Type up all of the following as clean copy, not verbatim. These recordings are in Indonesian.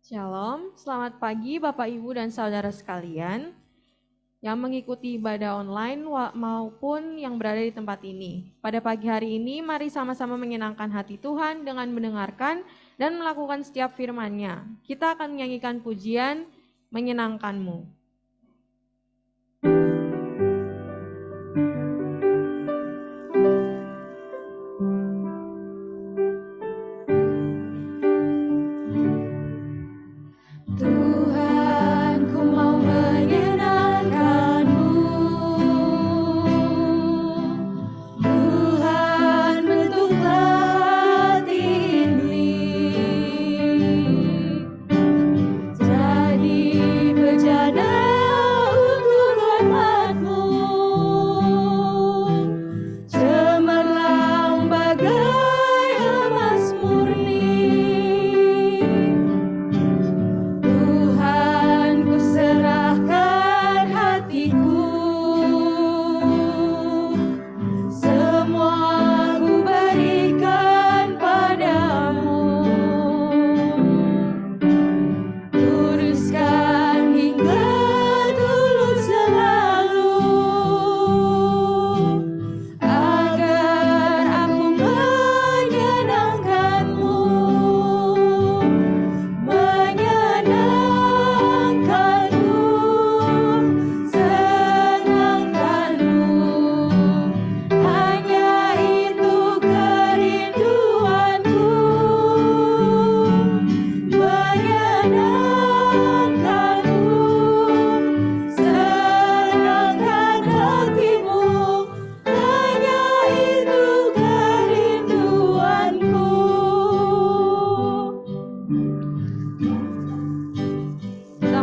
Shalom, selamat pagi Bapak Ibu dan Saudara sekalian yang mengikuti ibadah online maupun yang berada di tempat ini. Pada pagi hari ini mari sama-sama menyenangkan hati Tuhan dengan mendengarkan dan melakukan setiap firman-Nya. Kita akan menyanyikan pujian Menyenangkan-Mu. Tuhan, ku mau menyenangkan-Mu.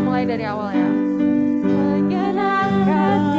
mulai dari awal ya. Menyenangkan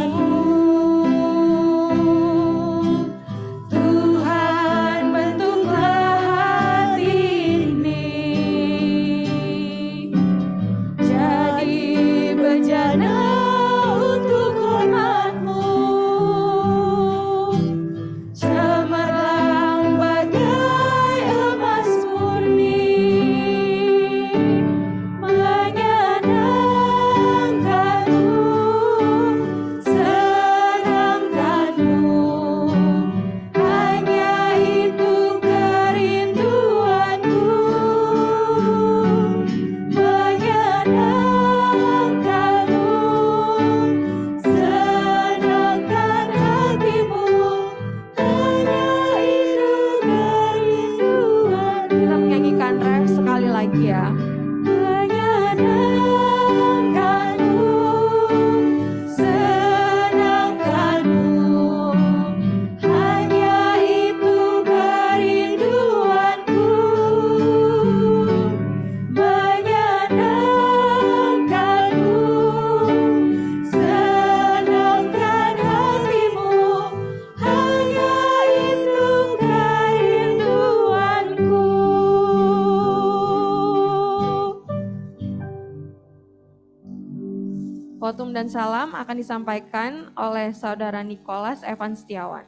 Khotbah dan salam akan disampaikan oleh Saudara Nicholas Evan Setiawan.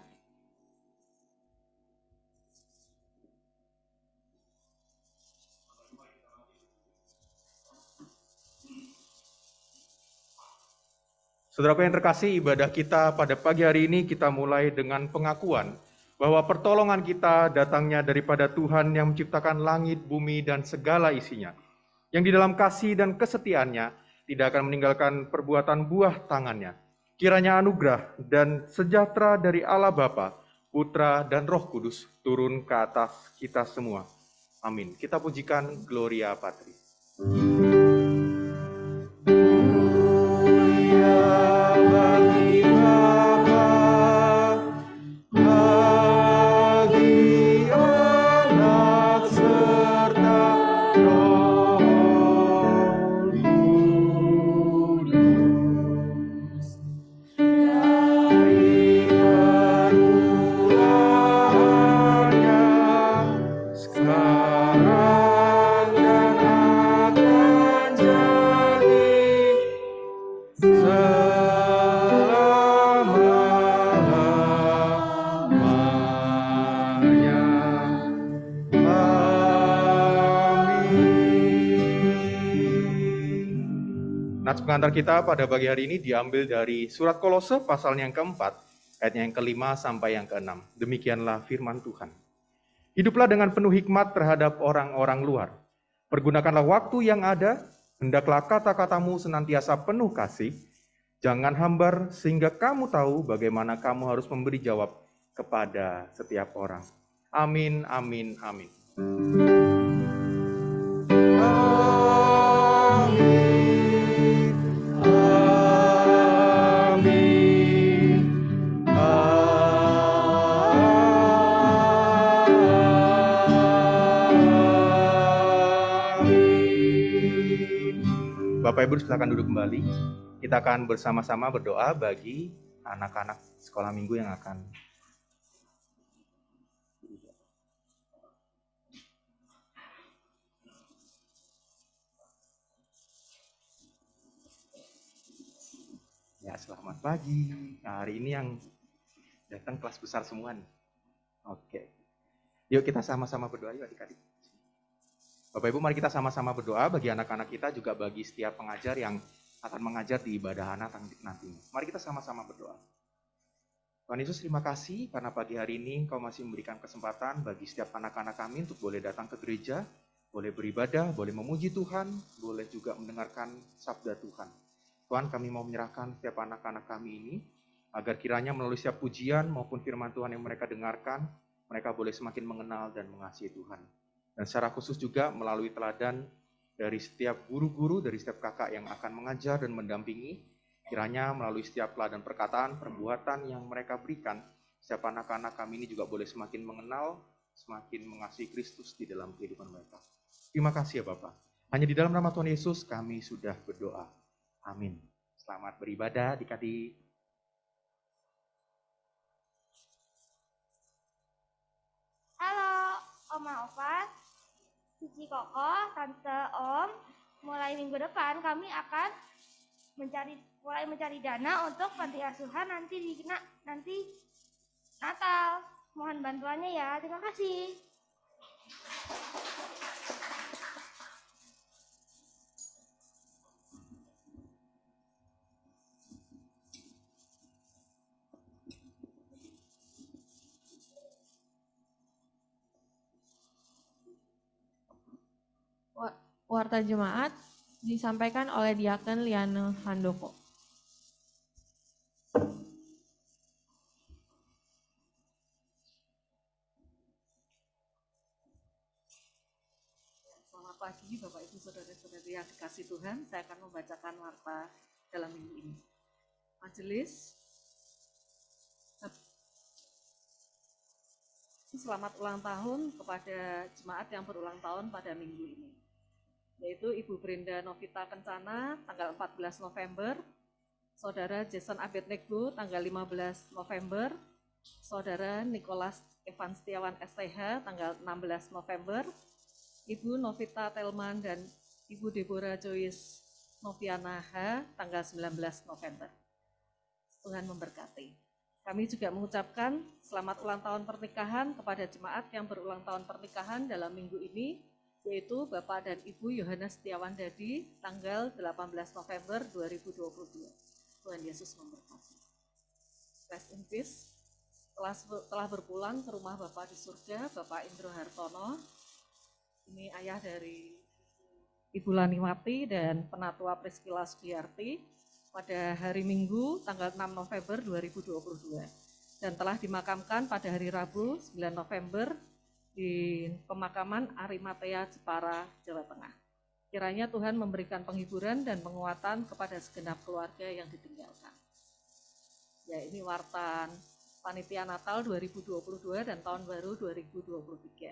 Saudara yang terkasih, ibadah kita pada pagi hari ini kita mulai dengan pengakuan bahwa pertolongan kita datangnya daripada Tuhan yang menciptakan langit, bumi, dan segala isinya. Yang di dalam kasih dan kesetiaannya tidak akan meninggalkan perbuatan buah tangannya. Kiranya anugerah dan sejahtera dari Allah Bapa, Putra, dan Roh Kudus turun ke atas kita semua. Amin. Kita pujikan Gloria Patri. Nats pengantar kita pada pagi hari ini diambil dari surat Kolose pasal yang keempat, ayatnya yang kelima sampai yang keenam. Demikianlah firman Tuhan. Hiduplah dengan penuh hikmat terhadap orang-orang luar. Pergunakanlah waktu yang ada, hendaklah kata-katamu senantiasa penuh kasih. Jangan hambar sehingga kamu tahu bagaimana kamu harus memberi jawab kepada setiap orang. Amin, amin, amin. Bapak Ibu silakan duduk kembali. Kita akan bersama-sama berdoa bagi anak-anak sekolah minggu yang akan ya, selamat pagi. Nah, hari ini yang datang kelas besar semua nih. Oke. Yuk kita sama-sama berdoa yuk adik-adik. Bapak Ibu, mari kita sama-sama berdoa bagi anak-anak kita, juga bagi setiap pengajar yang akan mengajar di ibadah anak nantinya. Mari kita sama-sama berdoa. Tuhan Yesus, terima kasih karena pagi hari ini Engkau masih memberikan kesempatan bagi setiap anak-anak kami untuk boleh datang ke gereja, boleh beribadah, boleh memuji Tuhan, boleh juga mendengarkan sabda Tuhan. Tuhan, kami mau menyerahkan setiap anak-anak kami ini, agar kiranya melalui setiap pujian maupun firman Tuhan yang mereka dengarkan, mereka boleh semakin mengenal dan mengasihi Tuhan. Dan secara khusus juga melalui teladan dari setiap guru-guru, dari setiap kakak yang akan mengajar dan mendampingi, kiranya melalui setiap teladan perkataan, perbuatan yang mereka berikan, setiap anak-anak kami ini juga boleh semakin mengenal, semakin mengasihi Kristus di dalam kehidupan mereka. Terima kasih ya Bapak. Hanya di dalam nama Tuhan Yesus kami sudah berdoa. Amin. Selamat beribadah adik-adik. Halo, Oma Opat, Cici Koko, Tante Om. Mulai minggu depan kami akan mulai mencari dana untuk panti asuhan nanti Natal. Mohon bantuannya ya. Terima kasih. Warta jemaat disampaikan oleh Diaken Liane Handoko. Selamat pagi Bapak Ibu Saudara-saudari yang dikasih Tuhan. Saya akan membacakan warta dalam minggu ini. Majelis, selamat ulang tahun kepada jemaat yang berulang tahun pada minggu ini, yaitu Ibu Brenda Novita Kencana tanggal 14 November, Saudara Jason Abednego tanggal 15 November, Saudara Nicholas Evan Setiawan STH tanggal 16 November, Ibu Novita Telman dan Ibu Deborah Joyce Noviana H tanggal 19 November. Tuhan memberkati. Kami juga mengucapkan selamat ulang tahun pernikahan kepada jemaat yang berulang tahun pernikahan dalam minggu ini, yaitu Bapak dan Ibu Yohanes Setiawan Dadi tanggal 18 November 2022. Tuhan Yesus memberkati. Rest in peace. Telah berpulang ke rumah Bapak di surga, Bapak Indro Hartono. Ini ayah dari Ibu Laniwati dan Penatua Priscilla Sugiyarti pada hari Minggu tanggal 6 November 2022 dan telah dimakamkan pada hari Rabu 9 November di pemakaman Arimatea Jepara, Jawa Tengah. Kiranya Tuhan memberikan penghiburan dan penguatan kepada segenap keluarga yang ditinggalkan. Ya, ini warta Panitia Natal 2022 dan Tahun Baru 2023.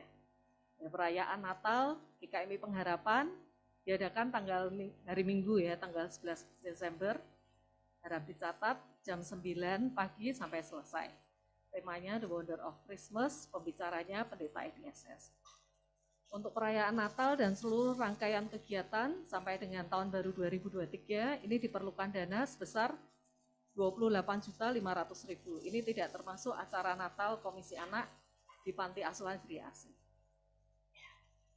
Ya, perayaan Natal GKMI Pengharapan diadakan hari Minggu ya, tanggal 11 Desember. Harap dicatat jam 9 pagi sampai selesai. Temanya The Wonder of Christmas, pembicaranya Pendeta IDSS. Untuk perayaan Natal dan seluruh rangkaian kegiatan sampai dengan Tahun Baru 2023, ini diperlukan dana sebesar 28.500.000. Ini tidak termasuk acara Natal Komisi Anak di Panti Asuhan Gri Asih.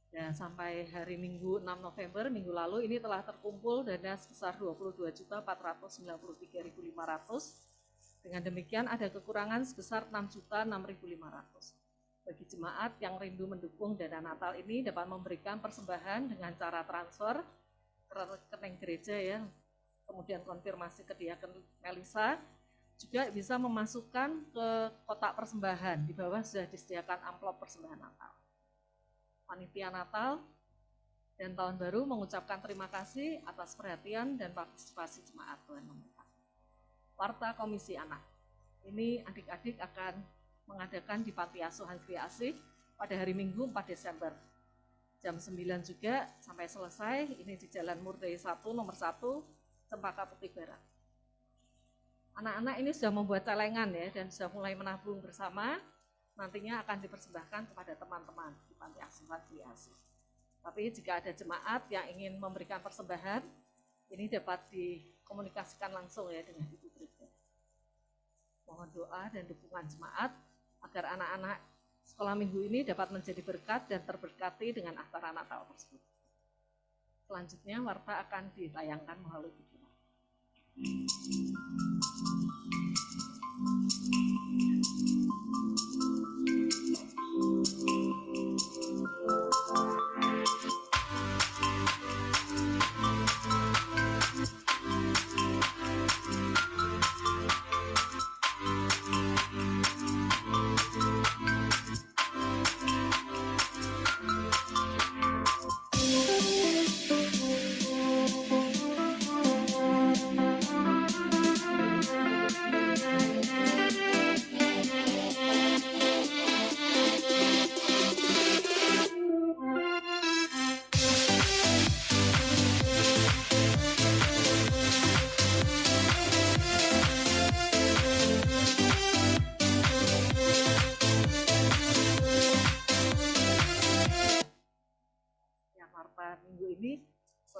Dan sampai hari Minggu 6 November, minggu lalu ini telah terkumpul dana sebesar 22.499.500. Dengan demikian ada kekurangan sebesar 6.006.500. Bagi jemaat yang rindu mendukung dana Natal ini dapat memberikan persembahan dengan cara transfer ke rekening gereja ya. Kemudian konfirmasi ke Diaken Melisa, juga bisa memasukkan ke kotak persembahan. Di bawah sudah disediakan amplop persembahan Natal. Panitia Natal dan Tahun Baru mengucapkan terima kasih atas perhatian dan partisipasi jemaat. Tuhan memberkati. Warta Komisi Anak. Ini adik-adik akan mengadakan di Panti Asuhan Gri Asih pada hari Minggu 4 Desember. Jam 9 juga sampai selesai, ini di Jalan Murdai 1 nomor 1, Cempaka Putih Barat. Anak-anak ini sudah membuat celengan ya dan sudah mulai menabung bersama. Nantinya akan dipersembahkan kepada teman-teman di Panti Asuhan Gri Asih. Tapi jika ada jemaat yang ingin memberikan persembahan, ini dapat dikomunikasikan langsung ya dengan Ibu Brenda. Mohon doa dan dukungan jemaat agar anak-anak sekolah minggu ini dapat menjadi berkat dan terberkati dengan acara Natal tersebut. Selanjutnya warta akan ditayangkan melalui video.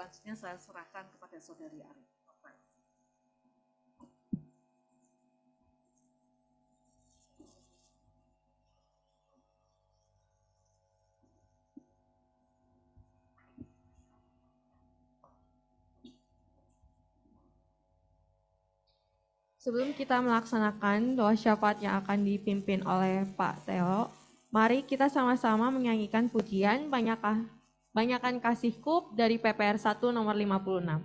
selanjutnya saya serahkan kepada Saudari Ari. Sebelum kita melaksanakan doa syafaat yang akan dipimpin oleh Pak Theo, mari kita sama-sama menyanyikan pujian Banyakkan Kasihku dari PPR 1 nomor 56.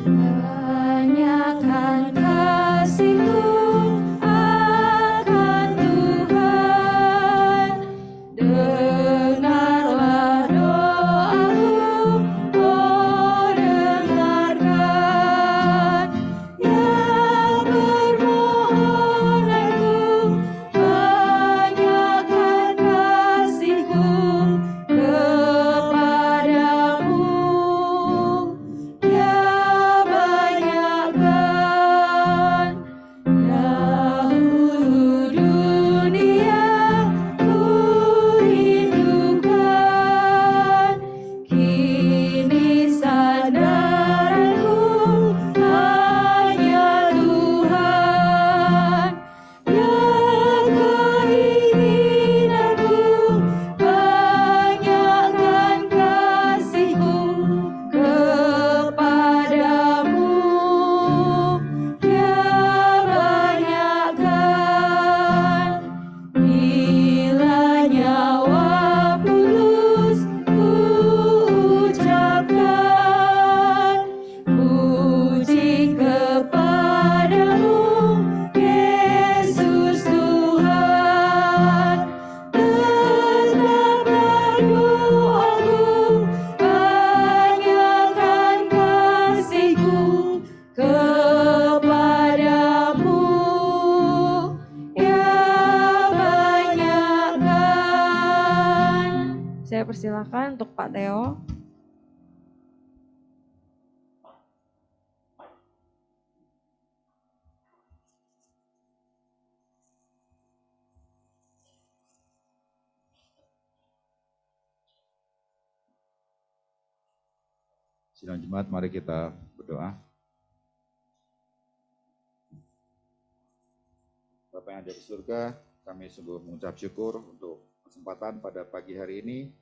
Banyakkan kasih-Mu akan Tuhan, dengarlah doaku, oh dengarkan, yang bermohon aku, banyakkan kasih-Ku kepadamu, ya banyakkan. Dahulu dunia ku rindukan, kini sandaranku hanya Tuhan. Ya keinginanku, banyakkan kasih-Ku kepadamu, ya banyakkan. Bila nyawa pulus ku ucapkan, puji kepadamu, Yesus Tuhan. Tetaplah doaku, banyakkan kasih-Ku kepadamu, ya banyakkan. Saya persilakan untuk Pak Theo. Sidang Jemaat, mari kita berdoa. Bapa yang ada di surga, kami sungguh mengucap syukur untuk kesempatan pada pagi hari ini,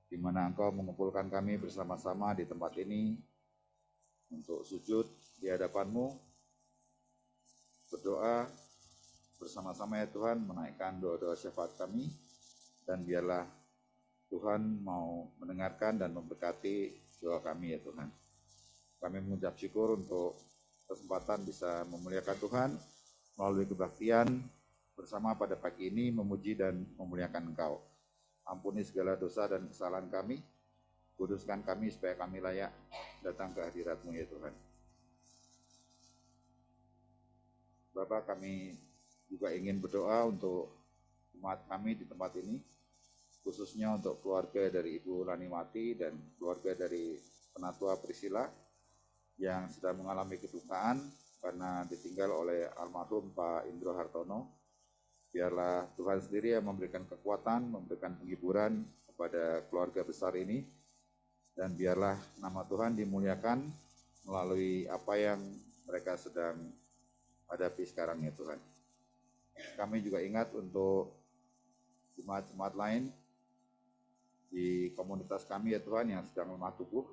di mana Engkau mengumpulkan kami bersama-sama di tempat ini untuk sujud di hadapan-Mu, berdoa bersama-sama ya Tuhan, menaikkan doa-doa syafaat kami, dan biarlah Tuhan mau mendengarkan dan memberkati doa kami ya Tuhan. Kami mengucap syukur untuk kesempatan bisa memuliakan Tuhan melalui kebaktian bersama pada pagi ini, memuji dan memuliakan Engkau. Ampuni segala dosa dan kesalahan kami, kuduskan kami supaya kami layak datang ke hadirat-Mu ya Tuhan. Bapak, kami juga ingin berdoa untuk umat kami di tempat ini, khususnya untuk keluarga dari Ibu Laniwati dan keluarga dari Penatua Priscilla yang sedang mengalami kedukaan karena ditinggal oleh almarhum Pak Indro Hartono. Biarlah Tuhan sendiri yang memberikan kekuatan, memberikan penghiburan kepada keluarga besar ini, dan biarlah nama Tuhan dimuliakan melalui apa yang mereka sedang hadapi sekarang ya Tuhan. Kami juga ingat untuk jemaat-jemaat lain di komunitas kami ya Tuhan yang sedang lemah tubuh.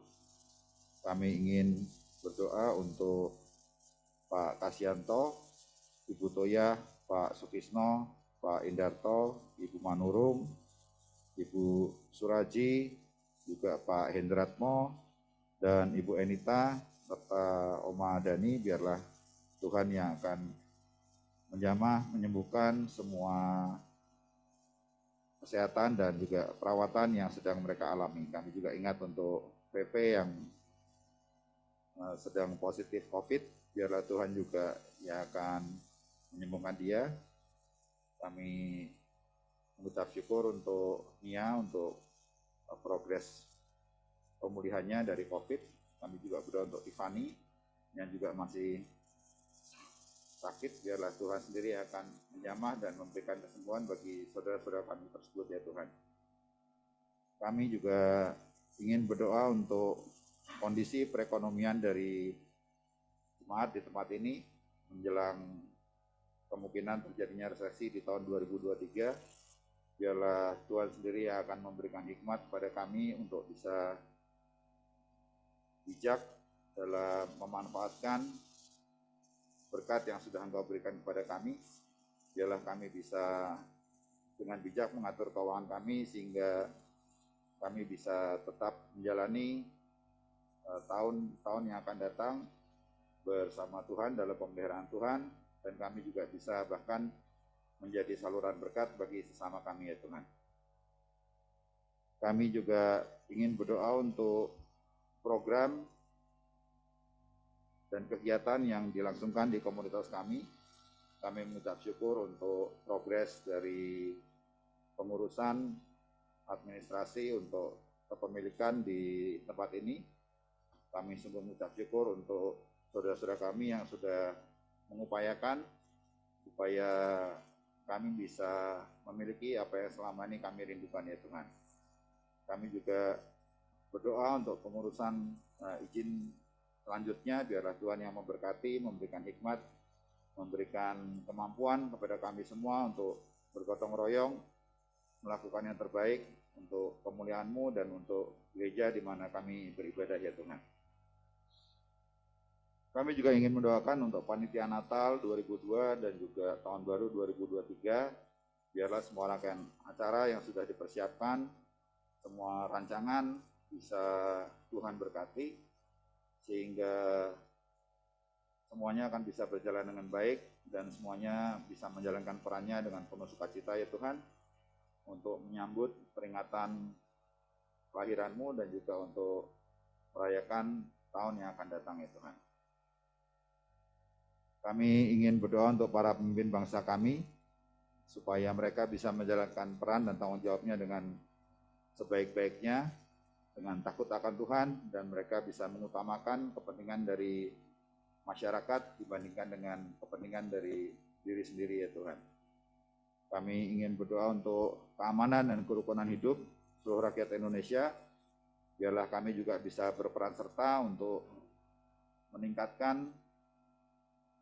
Kami ingin berdoa untuk Pak Kasyanto, Ibu Toya, Pak Sukisno, Pak Indarto, Ibu Manurung, Ibu Suraji, juga Pak Hendratmo, dan Ibu Enita, serta Oma Dani. Biarlah Tuhan yang akan menjamah, menyembuhkan semua kesehatan dan juga perawatan yang sedang mereka alami. Kami juga ingat untuk PP yang sedang positif COVID, biarlah Tuhan juga yang akan menyembuhkan dia. Kami mengucap syukur untuk Nia, untuk progres pemulihannya dari COVID. Kami juga berdoa untuk Tiffany yang juga masih sakit, biarlah Tuhan sendiri yang akan menjamah dan memberikan kesembuhan bagi saudara-saudara kami tersebut ya Tuhan. Kami juga ingin berdoa untuk kondisi perekonomian dari jemaat di tempat ini menjelang kemungkinan terjadinya resesi di tahun 2023. Biarlah Tuhan sendiri yang akan memberikan hikmat kepada kami untuk bisa bijak dalam memanfaatkan berkat yang sudah Engkau berikan kepada kami. Biarlah kami bisa dengan bijak mengatur keuangan kami sehingga kami bisa tetap menjalani tahun-tahun yang akan datang bersama Tuhan dalam pemeliharaan Tuhan, dan kami juga bisa bahkan menjadi saluran berkat bagi sesama kami ya Tuhan. Kami juga ingin berdoa untuk program dan kegiatan yang dilangsungkan di komunitas kami. Kami mengucap syukur untuk progres dari pengurusan administrasi untuk kepemilikan di tempat ini. Kami sungguh mengucap syukur untuk saudara-saudara kami yang sudah mengupayakan supaya kami bisa memiliki apa yang selama ini kami rindukan ya Tuhan. Kami juga berdoa untuk pengurusan izin selanjutnya, biarlah Tuhan yang memberkati, memberikan hikmat, memberikan kemampuan kepada kami semua untuk bergotong royong, melakukan yang terbaik untuk kemuliaan-Mu dan untuk gereja di mana kami beribadah ya Tuhan. Kami juga ingin mendoakan untuk panitia Natal 2002 dan juga tahun baru 2023. Biarlah semua rangkaian acara yang sudah dipersiapkan, semua rancangan bisa Tuhan berkati, sehingga semuanya akan bisa berjalan dengan baik dan semuanya bisa menjalankan perannya dengan penuh sukacita ya Tuhan, untuk menyambut peringatan kelahiran-Mu dan juga untuk merayakan tahun yang akan datang ya Tuhan. Kami ingin berdoa untuk para pemimpin bangsa kami, supaya mereka bisa menjalankan peran dan tanggung jawabnya dengan sebaik-baiknya, dengan takut akan Tuhan, dan mereka bisa mengutamakan kepentingan dari masyarakat dibandingkan dengan kepentingan dari diri sendiri ya Tuhan. Kami ingin berdoa untuk keamanan dan kerukunan hidup seluruh rakyat Indonesia. Biarlah kami juga bisa berperan serta untuk meningkatkan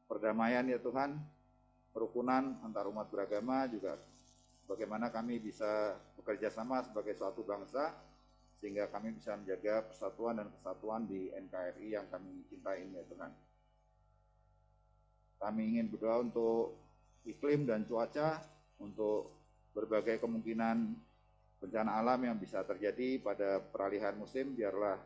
perdamaian ya Tuhan, kerukunan antar umat beragama, juga bagaimana kami bisa bekerja sama sebagai suatu bangsa sehingga kami bisa menjaga persatuan dan kesatuan di NKRI yang kami cintai ya Tuhan. Kami ingin berdoa untuk iklim dan cuaca, untuk berbagai kemungkinan bencana alam yang bisa terjadi pada peralihan musim. Biarlah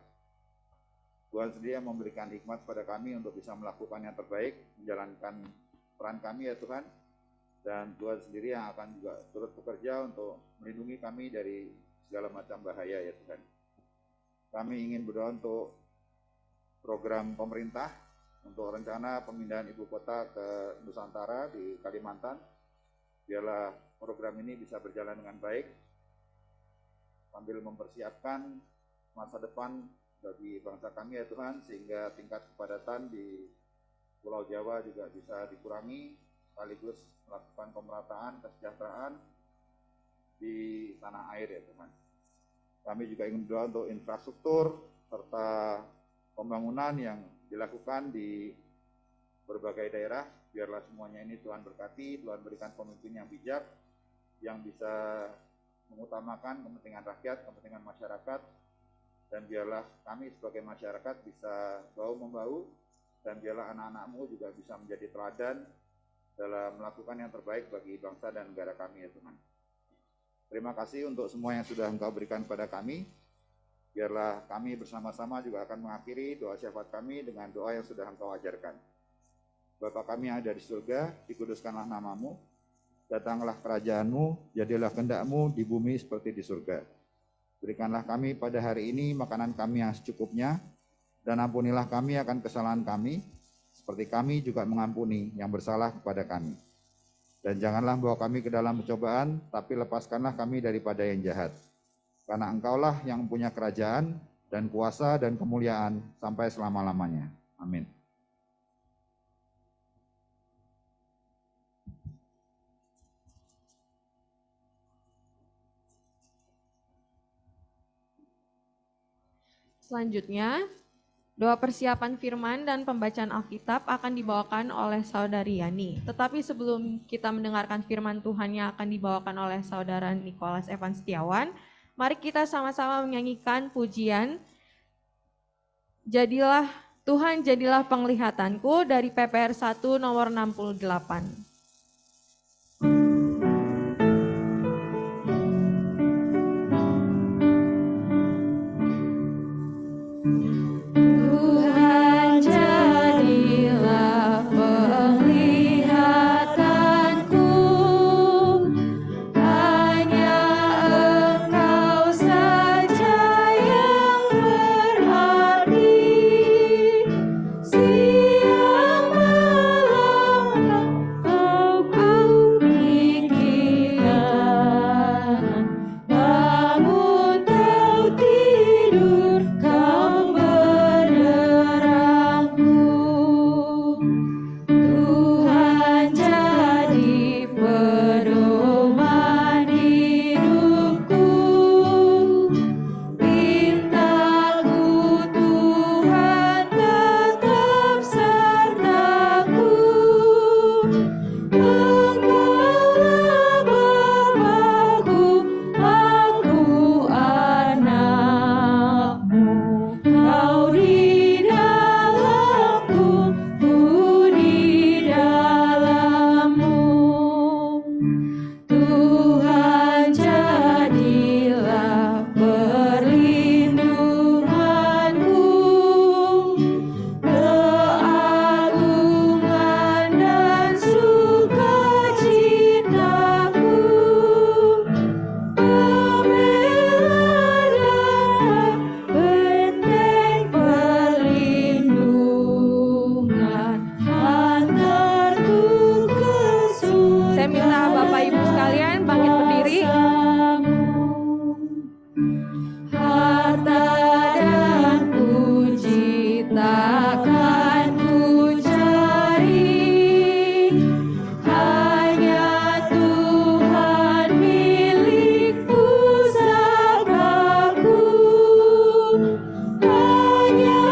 Tuhan sendiri yang memberikan hikmat pada kami untuk bisa melakukan yang terbaik, menjalankan peran kami ya Tuhan, dan Tuhan sendiri yang akan juga turut bekerja untuk melindungi kami dari segala macam bahaya ya Tuhan. Kami ingin berdoa untuk program pemerintah untuk rencana pemindahan ibu kota ke Nusantara di Kalimantan. Biarlah program ini bisa berjalan dengan baik sambil mempersiapkan masa depan bagi bangsa kami ya Tuhan, sehingga tingkat kepadatan di Pulau Jawa juga bisa dikurangi, sekaligus melakukan pemerataan kesejahteraan di tanah air ya Tuhan. Kami juga ingin berdoa untuk infrastruktur serta pembangunan yang dilakukan di berbagai daerah. Biarlah semuanya ini Tuhan berkati, Tuhan berikan pemimpin yang bijak, yang bisa mengutamakan kepentingan rakyat, kepentingan masyarakat, dan biarlah kami sebagai masyarakat bisa bahu-membahu, dan biarlah anak-anak-Mu juga bisa menjadi teladan dalam melakukan yang terbaik bagi bangsa dan negara kami ya Tuhan. Terima kasih untuk semua yang sudah Engkau berikan kepada kami. Biarlah kami bersama-sama juga akan mengakhiri doa syafaat kami dengan doa yang sudah Engkau ajarkan. Bapa kami yang ada di surga, dikuduskanlah nama-Mu, datanglah kerajaan-Mu, jadilah kehendak-Mu di bumi seperti di surga. Berikanlah kami pada hari ini makanan kami yang secukupnya, dan ampunilah kami akan kesalahan kami, seperti kami juga mengampuni yang bersalah kepada kami. Dan janganlah bawa kami ke dalam pencobaan, tapi lepaskanlah kami daripada yang jahat. Karena Engkaulah yang punya kerajaan, dan kuasa, dan kemuliaan, sampai selama-lamanya. Amin. Selanjutnya, doa persiapan firman dan pembacaan Alkitab akan dibawakan oleh Saudari Yani. Tetapi sebelum kita mendengarkan firman Tuhan yang akan dibawakan oleh Saudara Nicholas Evan Setiawan, mari kita sama-sama menyanyikan pujian Jadilah Tuhan jadilah penglihatanku dari PPR 1 nomor 68. Tuhan jadilah penglihatanku, hanya Engkau saja yang berarti. Siang malam Kau ku pikirkan, bangun kau tidur kau menerangku. Tuhan jadi pedoman hidupku, pintaku Tuhan tetap sertaku. Engkaulah Bapa-Ku, aku anak-Mu. Kau di dalamku, ku di dalam-Mu. Tuhan jadilah perlindunganku, keagungan dan sukacitaku, pembela dan benteng perlindungan antarku ke surga. Saya minta Bapak Ibu sekalian bangkit berdiri. Harta dan puji takkan ku cari, hanya Tuhan milik pusakaku. Hanya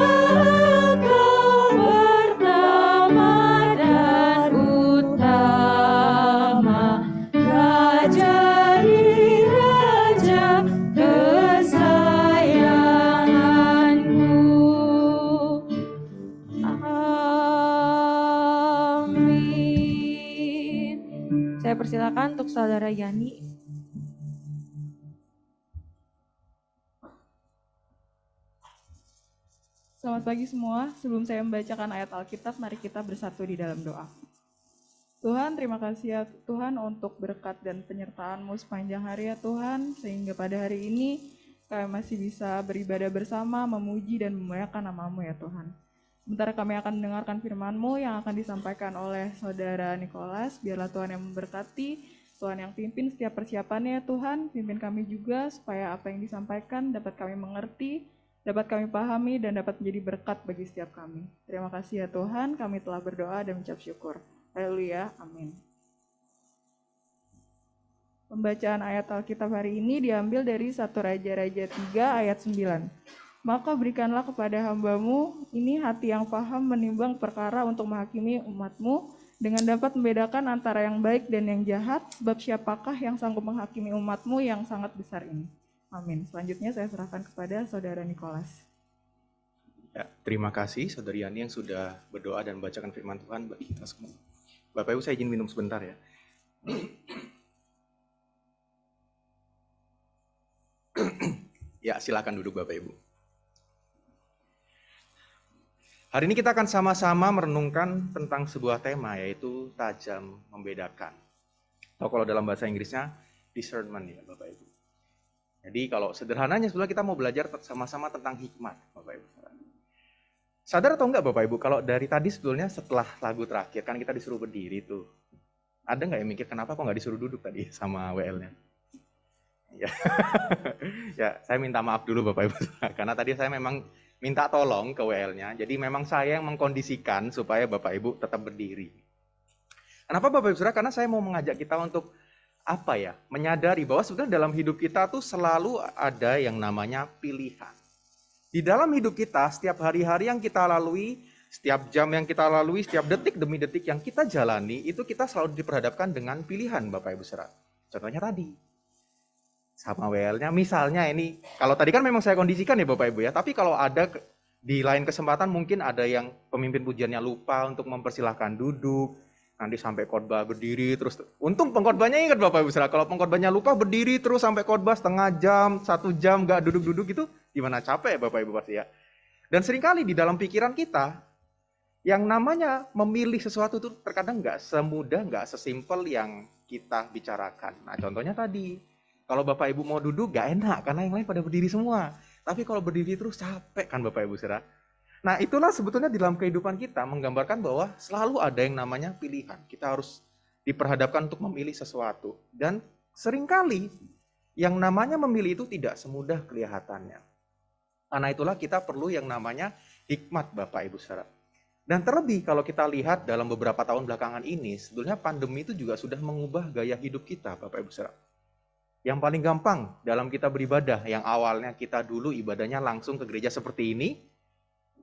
Engkau pertama dan utama, Raja di Raja kesayanganku. Amin. Saya persilakan untuk Saudara Yani. Selamat pagi semua. Sebelum saya membacakan ayat Alkitab, mari kita bersatu di dalam doa. Tuhan, terima kasih ya Tuhan untuk berkat dan penyertaan-Mu sepanjang hari ya Tuhan, sehingga pada hari ini kami masih bisa beribadah bersama, memuji dan memuliakan nama-Mu ya Tuhan. Sementara kami akan mendengarkan firman-Mu yang akan disampaikan oleh Saudara Nicholas, biarlah Tuhan yang memberkati, Tuhan yang pimpin setiap persiapannya ya Tuhan, pimpin kami juga supaya apa yang disampaikan dapat kami mengerti, dapat kami pahami dan dapat menjadi berkat bagi setiap kami. Terima kasih ya Tuhan, kami telah berdoa dan mengucap syukur. Haleluya, amin. Pembacaan ayat Alkitab hari ini diambil dari 1 Raja-Raja 3 ayat 9. Maka berikanlah kepada hamba-Mu ini hati yang paham menimbang perkara untuk menghakimi umat-Mu, dengan dapat membedakan antara yang baik dan yang jahat, sebab siapakah yang sanggup menghakimi umat-Mu yang sangat besar ini. Amin. Selanjutnya saya serahkan kepada Saudara Nicholas. Ya, terima kasih Saudari Yani yang sudah berdoa dan membacakan firman Tuhan bagi kita semua. Bapak Ibu, saya izin minum sebentar ya. Ya, silakan duduk Bapak Ibu. Hari ini kita akan sama-sama merenungkan tentang sebuah tema, yaitu tajam membedakan. Atau kalau dalam bahasa Inggrisnya, discernment ya Bapak Ibu. Jadi kalau sederhananya sebenarnya kita mau belajar sama-sama tentang hikmat Bapak Ibu. Sadar atau enggak Bapak Ibu, kalau dari tadi sebetulnya setelah lagu terakhir, kan kita disuruh berdiri tuh. Ada nggak yang mikir kenapa kok nggak disuruh duduk tadi sama WL-nya? Ya. Ya, saya minta maaf dulu Bapak Ibu, karena tadi saya memang minta tolong ke WL-nya, jadi memang saya yang mengkondisikan supaya Bapak Ibu tetap berdiri. Kenapa Bapak Ibu Saudara? Karena saya mau mengajak kita untuk apa ya? Menyadari bahwa sebenarnya dalam hidup kita tuh selalu ada yang namanya pilihan. Di dalam hidup kita, setiap hari-hari yang kita lalui, setiap jam yang kita lalui, setiap detik demi detik yang kita jalani, itu kita selalu diperhadapkan dengan pilihan Bapak Ibu Saudara. Contohnya tadi, sama WL-nya, misalnya ini, kalau tadi kan memang saya kondisikan ya Bapak Ibu ya, tapi kalau ada di lain kesempatan mungkin ada yang pemimpin pujiannya lupa untuk mempersilahkan duduk, nanti sampai khotbah berdiri terus. Untung pengkhotbahnya ingat Bapak Ibu Saudara, kalau pengkhotbahnya lupa berdiri terus sampai khotbah setengah jam, 1 jam nggak duduk-duduk itu gimana, capek ya Bapak Ibu pasti ya. Dan seringkali di dalam pikiran kita, yang namanya memilih sesuatu itu terkadang nggak semudah, nggak sesimpel yang kita bicarakan. Nah contohnya tadi, kalau Bapak Ibu mau duduk gak enak karena yang lain pada berdiri semua. Tapi kalau berdiri terus capek kan Bapak Ibu Saudara. Nah itulah sebetulnya di dalam kehidupan kita menggambarkan bahwa selalu ada yang namanya pilihan. Kita harus diperhadapkan untuk memilih sesuatu. Dan seringkali yang namanya memilih itu tidak semudah kelihatannya. Karena itulah kita perlu yang namanya hikmat Bapak Ibu Saudara. Dan terlebih kalau kita lihat dalam beberapa tahun belakangan ini, sebetulnya pandemi itu juga sudah mengubah gaya hidup kita Bapak Ibu Saudara. Yang paling gampang dalam kita beribadah, yang awalnya kita dulu ibadahnya langsung ke gereja seperti ini,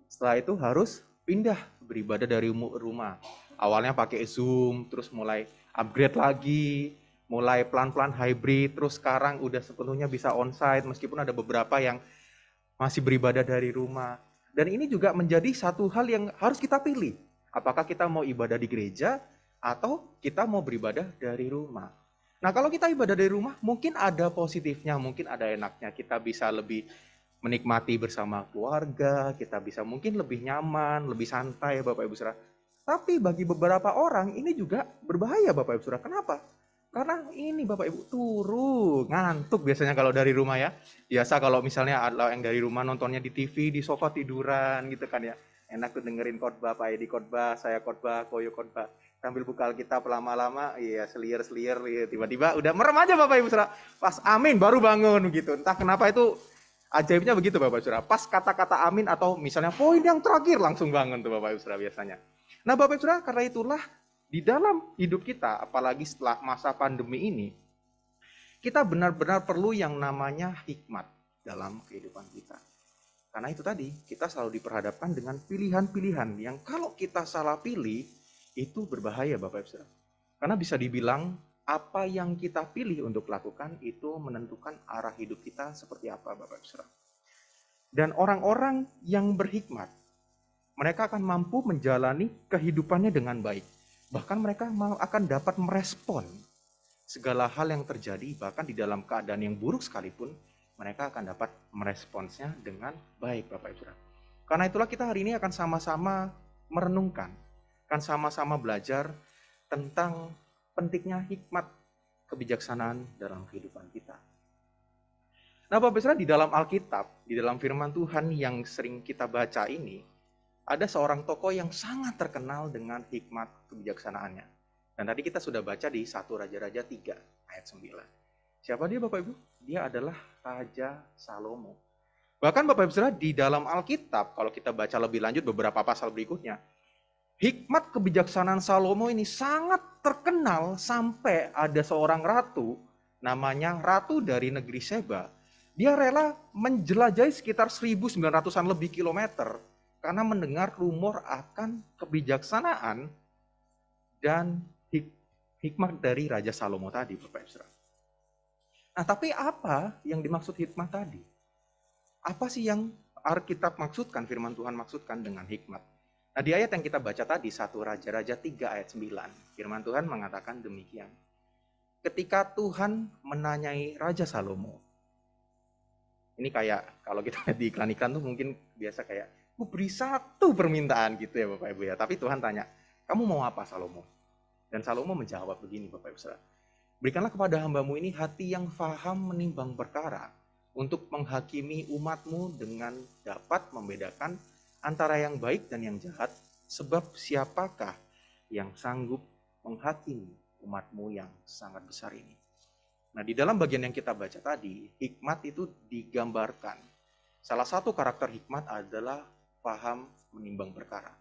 setelah itu harus pindah beribadah dari rumah. Awalnya pakai Zoom, terus mulai upgrade lagi, mulai pelan-pelan hybrid, terus sekarang udah sepenuhnya bisa onsite, meskipun ada beberapa yang masih beribadah dari rumah. Dan ini juga menjadi satu hal yang harus kita pilih. Apakah kita mau ibadah di gereja, atau kita mau beribadah dari rumah. Nah kalau kita ibadah dari rumah, mungkin ada positifnya, mungkin ada enaknya. Kita bisa lebih menikmati bersama keluarga, kita bisa mungkin lebih nyaman, lebih santai Bapak Ibu Saudara. Tapi bagi beberapa orang ini juga berbahaya Bapak Ibu Saudara. Kenapa? Karena ini Bapak Ibu turu, ngantuk biasanya kalau dari rumah ya. Biasa kalau misalnya ada yang dari rumah nontonnya di TV, di sofa tiduran gitu kan ya. Enak tuh dengerin khotbah, Pak Edi khotbah, saya khotbah, Koyo khotbah. Sambil buka Alkitab lama-lama, iya selir-selir, ya, tiba-tiba udah merem aja Bapak Ibu Saudara. Pas amin baru bangun gitu. Entah kenapa itu ajaibnya begitu Bapak Ibu Saudara. Pas kata-kata amin atau misalnya poin yang terakhir langsung bangun tuh Bapak Ibu Saudara biasanya. Nah Bapak Ibu Saudara, karena itulah di dalam hidup kita, apalagi setelah masa pandemi ini, kita benar-benar perlu yang namanya hikmat dalam kehidupan kita. Karena itu tadi, kita selalu diperhadapkan dengan pilihan-pilihan yang kalau kita salah pilih, itu berbahaya Bapak Ibu Saudara. Karena bisa dibilang, apa yang kita pilih untuk lakukan itu menentukan arah hidup kita seperti apa Bapak Ibu Saudara. Dan orang-orang yang berhikmat, mereka akan mampu menjalani kehidupannya dengan baik. Bahkan mereka akan dapat merespon segala hal yang terjadi, bahkan di dalam keadaan yang buruk sekalipun, mereka akan dapat meresponsnya dengan baik Bapak Ibu Saudara. Karena itulah kita hari ini akan sama-sama merenungkan, akan sama-sama belajar tentang pentingnya hikmat kebijaksanaan dalam kehidupan kita. Nah Bapak Ibu Saudara, di dalam Alkitab, di dalam firman Tuhan yang sering kita baca ini, ada seorang tokoh yang sangat terkenal dengan hikmat kebijaksanaannya. Dan tadi kita sudah baca di 1 Raja-Raja 3 ayat 9. Siapa dia Bapak Ibu? Dia adalah Raja Salomo. Bahkan Bapak Ibu Saudara, di dalam Alkitab, kalau kita baca lebih lanjut beberapa pasal berikutnya, hikmat kebijaksanaan Salomo ini sangat terkenal sampai ada seorang ratu, namanya Ratu dari negeri Seba. Dia rela menjelajahi sekitar 1.900-an lebih kilometer, karena mendengar rumor akan kebijaksanaan dan hikmat dari Raja Salomo tadi, Bapak Ibu Saudara. Nah, tapi apa yang dimaksud hikmat tadi? Apa sih yang Alkitab maksudkan, firman Tuhan maksudkan dengan hikmat? Nah, di ayat yang kita baca tadi, 1 Raja-Raja 3 ayat 9, firman Tuhan mengatakan demikian. Ketika Tuhan menanyai Raja Salomo, ini kayak kalau kita lihat di iklan-iklan tuh mungkin biasa kayak, beri satu permintaan gitu ya Bapak Ibu ya. Tapi Tuhan tanya, kamu mau apa Salomo? Dan Salomo menjawab begini Bapak Ibu Saudara. Berikanlah kepada hambamu ini hati yang faham menimbang perkara, untuk menghakimi umatmu dengan dapat membedakan antara yang baik dan yang jahat, sebab siapakah yang sanggup menghakimi umatmu yang sangat besar ini. Nah di dalam bagian yang kita baca tadi, hikmat itu digambarkan. Salah satu karakter hikmat adalah paham menimbang perkara.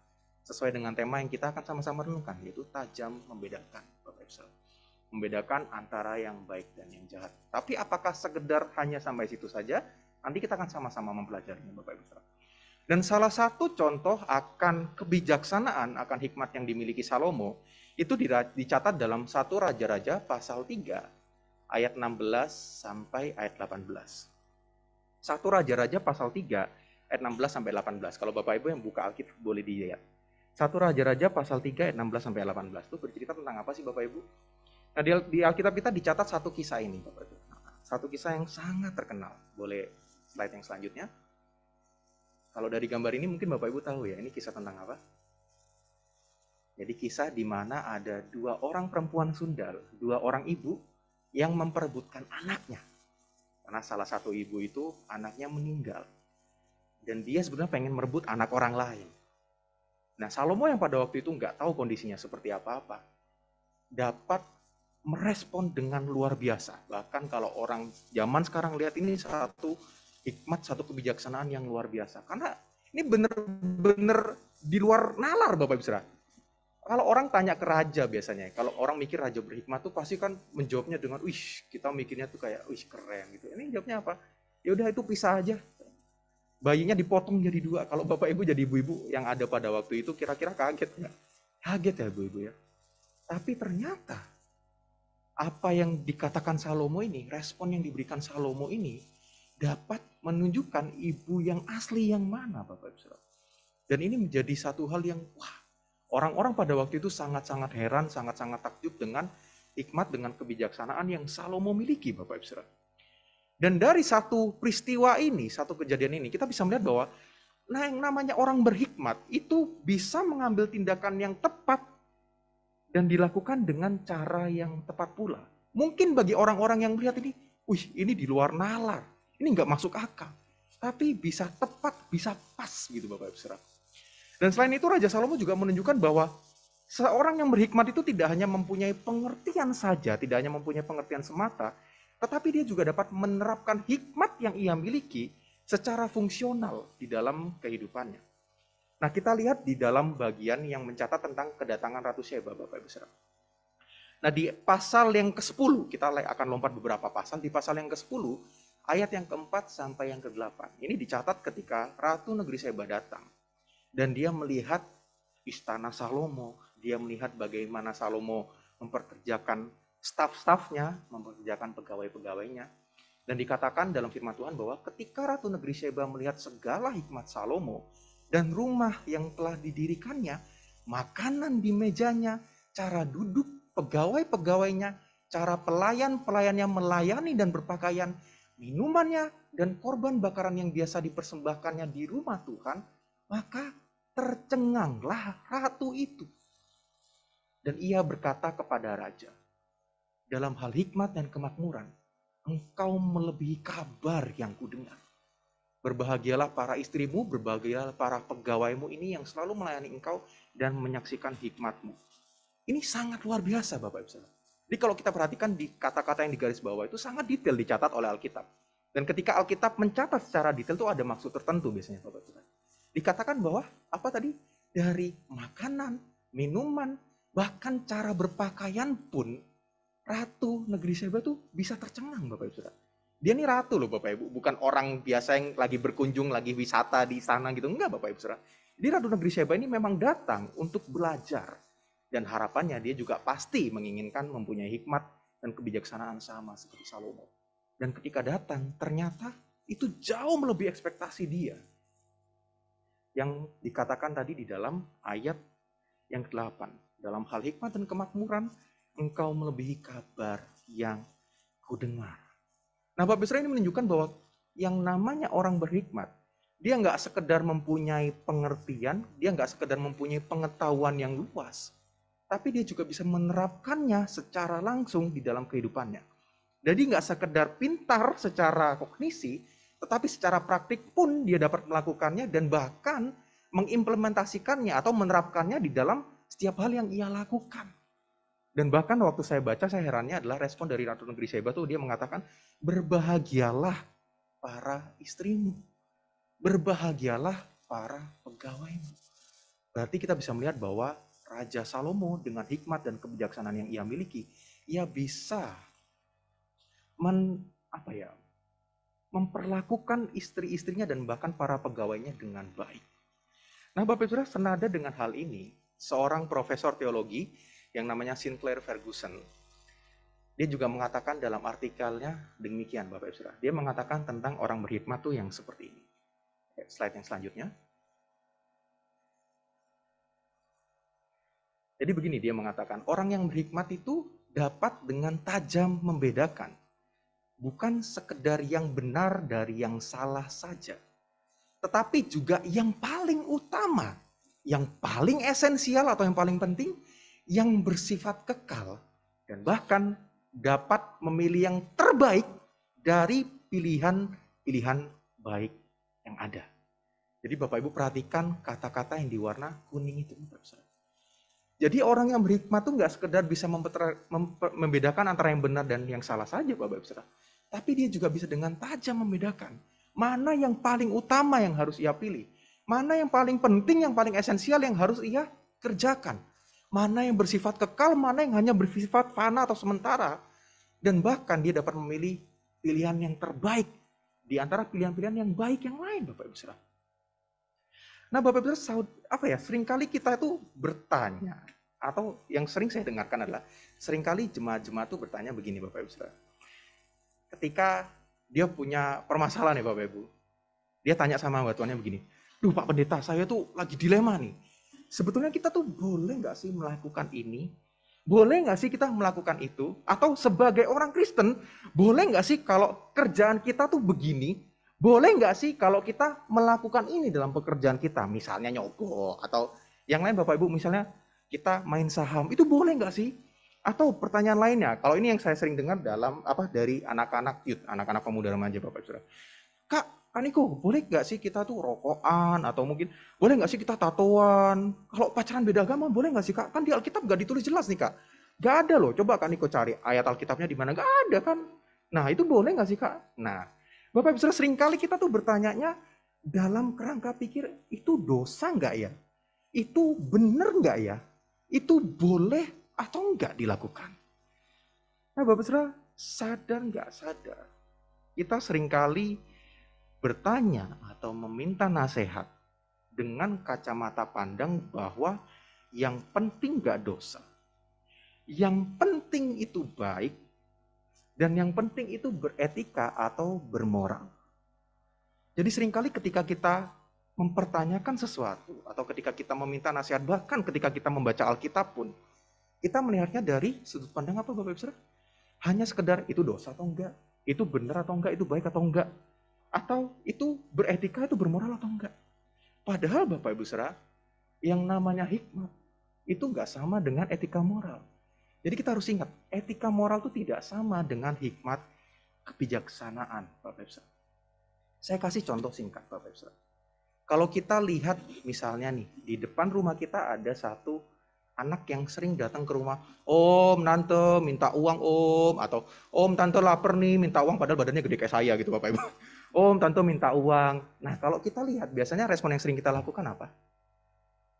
Sesuai dengan tema yang kita akan sama-sama renungkan, yaitu tajam membedakan, Bapak Ibu Saudara. Membedakan antara yang baik dan yang jahat. Tapi apakah sekedar hanya sampai situ saja? Nanti kita akan sama-sama mempelajarinya Bapak Ibu Saudara. Dan salah satu contoh akan kebijaksanaan, akan hikmat yang dimiliki Salomo, itu dicatat dalam 1 Raja-Raja pasal 3, ayat 16 sampai ayat 18. 1 Raja-Raja pasal 3, ayat 16 sampai 18. Kalau Bapak Ibu yang buka Alkitab boleh dilihat. 1 Raja-Raja pasal 3, ayat 16 sampai 18. Itu bercerita tentang apa sih Bapak Ibu? Nah di Alkitab kita dicatat satu kisah ini Bapak Ibu. Satu kisah yang sangat terkenal. Boleh slide yang selanjutnya. Kalau dari gambar ini mungkin Bapak Ibu tahu ya, ini kisah tentang apa? Jadi kisah di mana ada 2 orang perempuan sundal, 2 orang ibu yang memperebutkan anaknya. Karena salah satu ibu itu anaknya meninggal. Dan dia sebenarnya pengen merebut anak orang lain. Nah Salomo yang pada waktu itu nggak tahu kondisinya seperti apa-apa, dapat merespon dengan luar biasa. Bahkan kalau orang zaman sekarang lihat ini satu hikmat, satu kebijaksanaan yang luar biasa. Karena ini benar-benar di luar nalar Bapak Ibu Saudara. Kalau orang tanya ke raja biasanya, kalau orang mikir raja berhikmat tuh pasti kan menjawabnya dengan, wih kita mikirnya tuh kayak, wih keren gitu. Ini jawabnya apa? Ya udah itu pisah aja. Bayinya dipotong jadi 2. Kalau Bapak Ibu jadi ibu-ibu yang ada pada waktu itu kira-kira kaget nggak? Kaget ya ibu-ibu ya. Tapi ternyata apa yang dikatakan Salomo ini, respon yang diberikan Salomo ini dapat menunjukkan ibu yang asli yang mana Bapak Ibu Saudara. Dan ini menjadi satu hal yang wah, orang-orang pada waktu itu sangat-sangat heran, sangat-sangat takjub dengan hikmat, dengan kebijaksanaan yang Salomo miliki Bapak Ibu Saudara. Dan dari satu peristiwa ini, satu kejadian ini, kita bisa melihat bahwa nah yang namanya orang berhikmat itu bisa mengambil tindakan yang tepat dan dilakukan dengan cara yang tepat pula. Mungkin bagi orang-orang yang melihat ini, wih ini di luar nalar. Ini nggak masuk akal, tapi bisa tepat, bisa pas gitu Bapak Ibu Saudara. Dan selain itu Raja Salomo juga menunjukkan bahwa seorang yang berhikmat itu tidak hanya mempunyai pengertian saja, tidak hanya mempunyai pengertian semata, tetapi dia juga dapat menerapkan hikmat yang ia miliki secara fungsional di dalam kehidupannya. Nah kita lihat di dalam bagian yang mencatat tentang kedatangan Ratu Sheba Bapak Ibu Saudara. Nah di pasal yang ke-10, kita akan lompat beberapa pasal, di pasal yang ke-10, ayat yang ke-4 sampai yang ke-8. Ini dicatat ketika Ratu Negeri Sheba datang. Dan dia melihat istana Salomo. Dia melihat bagaimana Salomo memperkerjakan staf-stafnya, memperkerjakan pegawai-pegawainya. Dan dikatakan dalam firman Tuhan bahwa ketika Ratu Negeri Sheba melihat segala hikmat Salomo dan rumah yang telah didirikannya, makanan di mejanya, cara duduk pegawai-pegawainya, cara pelayan-pelayannya melayani dan berpakaian, minumannya, dan korban bakaran yang biasa dipersembahkannya di rumah Tuhan, maka tercenganglah ratu itu. Dan ia berkata kepada raja, dalam hal hikmat dan kemakmuran, engkau melebihi kabar yang kudengar. Berbahagialah para istrimu, berbahagialah para pegawaimu ini yang selalu melayani engkau dan menyaksikan hikmatmu. Ini sangat luar biasa Bapak Ibu Saudara. Jadi kalau kita perhatikan di kata-kata yang di garis bawah itu sangat detail dicatat oleh Alkitab. Dan ketika Alkitab mencatat secara detail itu ada maksud tertentu biasanya Bapak Ibu Saudara. Dikatakan bahwa apa tadi? Dari makanan, minuman, bahkan cara berpakaian pun Ratu Negeri Sheba tuh bisa tercengang Bapak Ibu Saudara. Dia nih ratu loh Bapak Ibu, bukan orang biasa yang lagi berkunjung, lagi wisata di sana gitu. Enggak Bapak Ibu Saudara. Jadi Ratu Negeri Sheba ini memang datang untuk belajar. Dan harapannya dia juga pasti menginginkan mempunyai hikmat dan kebijaksanaan sama seperti Salomo. Dan ketika datang, ternyata itu jauh melebihi ekspektasi dia. Yang dikatakan tadi di dalam ayat yang ke-8. Dalam hal hikmat dan kemakmuran, engkau melebihi kabar yang kudengar. Nah Bapak Ibu ini menunjukkan bahwa yang namanya orang berhikmat, dia nggak sekedar mempunyai pengertian, dia nggak sekedar mempunyai pengetahuan yang luas, tapi dia juga bisa menerapkannya secara langsung di dalam kehidupannya. Jadi nggak sekedar pintar secara kognisi, tetapi secara praktik pun dia dapat melakukannya dan bahkan mengimplementasikannya atau menerapkannya di dalam setiap hal yang ia lakukan. Dan bahkan waktu saya baca, saya herannya adalah respon dari Ratu Negeri Sheba tuh dia mengatakan, berbahagialah para istrimu, berbahagialah para pegawaimu. Berarti kita bisa melihat bahwa Raja Salomo dengan hikmat dan kebijaksanaan yang ia miliki, ia bisa memperlakukan istri-istrinya dan bahkan para pegawainya dengan baik. Nah, Bapak Ibu Saudara, senada dengan hal ini, seorang profesor teologi yang namanya Sinclair Ferguson, dia juga mengatakan dalam artikelnya demikian, Bapak Ibu Saudara. Dia mengatakan tentang orang berhikmat tuh yang seperti ini. Slide yang selanjutnya. Jadi begini dia mengatakan, orang yang berhikmat itu dapat dengan tajam membedakan. Bukan sekedar yang benar dari yang salah saja. Tetapi juga yang paling utama, yang paling esensial atau yang paling penting, yang bersifat kekal. Dan bahkan dapat memilih yang terbaik dari pilihan-pilihan baik yang ada. Jadi Bapak Ibu perhatikan kata-kata yang diwarna kuning itu. Jadi orang yang berhikmat itu nggak sekedar bisa membedakan antara yang benar dan yang salah saja, Bapak Ibu Saudara. Tapi dia juga bisa dengan tajam membedakan mana yang paling utama yang harus ia pilih, mana yang paling penting, yang paling esensial yang harus ia kerjakan, mana yang bersifat kekal, mana yang hanya bersifat fana atau sementara, dan bahkan dia dapat memilih pilihan yang terbaik di antara pilihan-pilihan yang baik yang lain, Bapak Ibu Saudara. Nah, Bapak Ibu Saudara, seringkali kita itu bertanya, atau yang sering saya dengarkan adalah, seringkali jemaat-jemaat itu bertanya begini, Bapak Ibu Saudara. Ketika dia punya permasalahan nih Bapak Ibu, dia tanya sama tuannya begini, "Duh Pak Pendeta, saya tuh lagi dilema nih. Sebetulnya kita tuh boleh nggak sih melakukan ini? Boleh nggak sih kita melakukan itu? Atau sebagai orang Kristen, boleh nggak sih kalau kerjaan kita tuh begini? Boleh nggak sih kalau kita melakukan ini dalam pekerjaan kita? Misalnya nyogok atau yang lain Bapak Ibu, misalnya kita main saham, itu boleh nggak sih? Atau pertanyaan lainnya, kalau ini yang saya sering dengar dari anak-anak youth, anak-anak pemuda remaja Bapak Ibu Saudara. Kak Niko, boleh nggak sih kita tuh rokokan atau mungkin boleh nggak sih kita tatoan? Kalau pacaran beda agama boleh nggak sih Kak? Kan di Alkitab nggak ditulis jelas nih Kak. Nggak ada loh. Coba Kak Niko cari ayat Alkitabnya di mana? Nggak ada kan? Nah itu boleh nggak sih Kak? Nah Bapak Ibu Saudara, seringkali kita tuh bertanyanya dalam kerangka pikir itu dosa nggak ya? Itu benar nggak ya? Itu boleh atau enggak dilakukan? Nah Bapak Saudara, sadar nggak sadar, kita seringkali bertanya atau meminta nasihat dengan kacamata pandang bahwa yang penting nggak dosa, yang penting itu baik, dan yang penting itu beretika atau bermoral. Jadi seringkali ketika kita mempertanyakan sesuatu, atau ketika kita meminta nasihat, bahkan ketika kita membaca Alkitab pun, kita melihatnya dari sudut pandang apa Bapak Ibu Saudara? Hanya sekedar itu dosa atau enggak, itu benar atau enggak, itu baik atau enggak, atau itu beretika, itu bermoral atau enggak. Padahal Bapak Ibu Saudara, yang namanya hikmat itu enggak sama dengan etika moral. Jadi kita harus ingat, etika moral itu tidak sama dengan hikmat kebijaksanaan Bapak Ibu Saudara. Saya kasih contoh singkat Bapak Ibu Saudara. Kalau kita lihat misalnya nih, di depan rumah kita ada satu anak yang sering datang ke rumah, "Om, Tante, minta uang Om," atau "Om, Tante lapar nih, minta uang," padahal badannya gede kayak saya gitu Bapak Ibu. "Om, Tante minta uang." Nah kalau kita lihat, biasanya respon yang sering kita lakukan apa?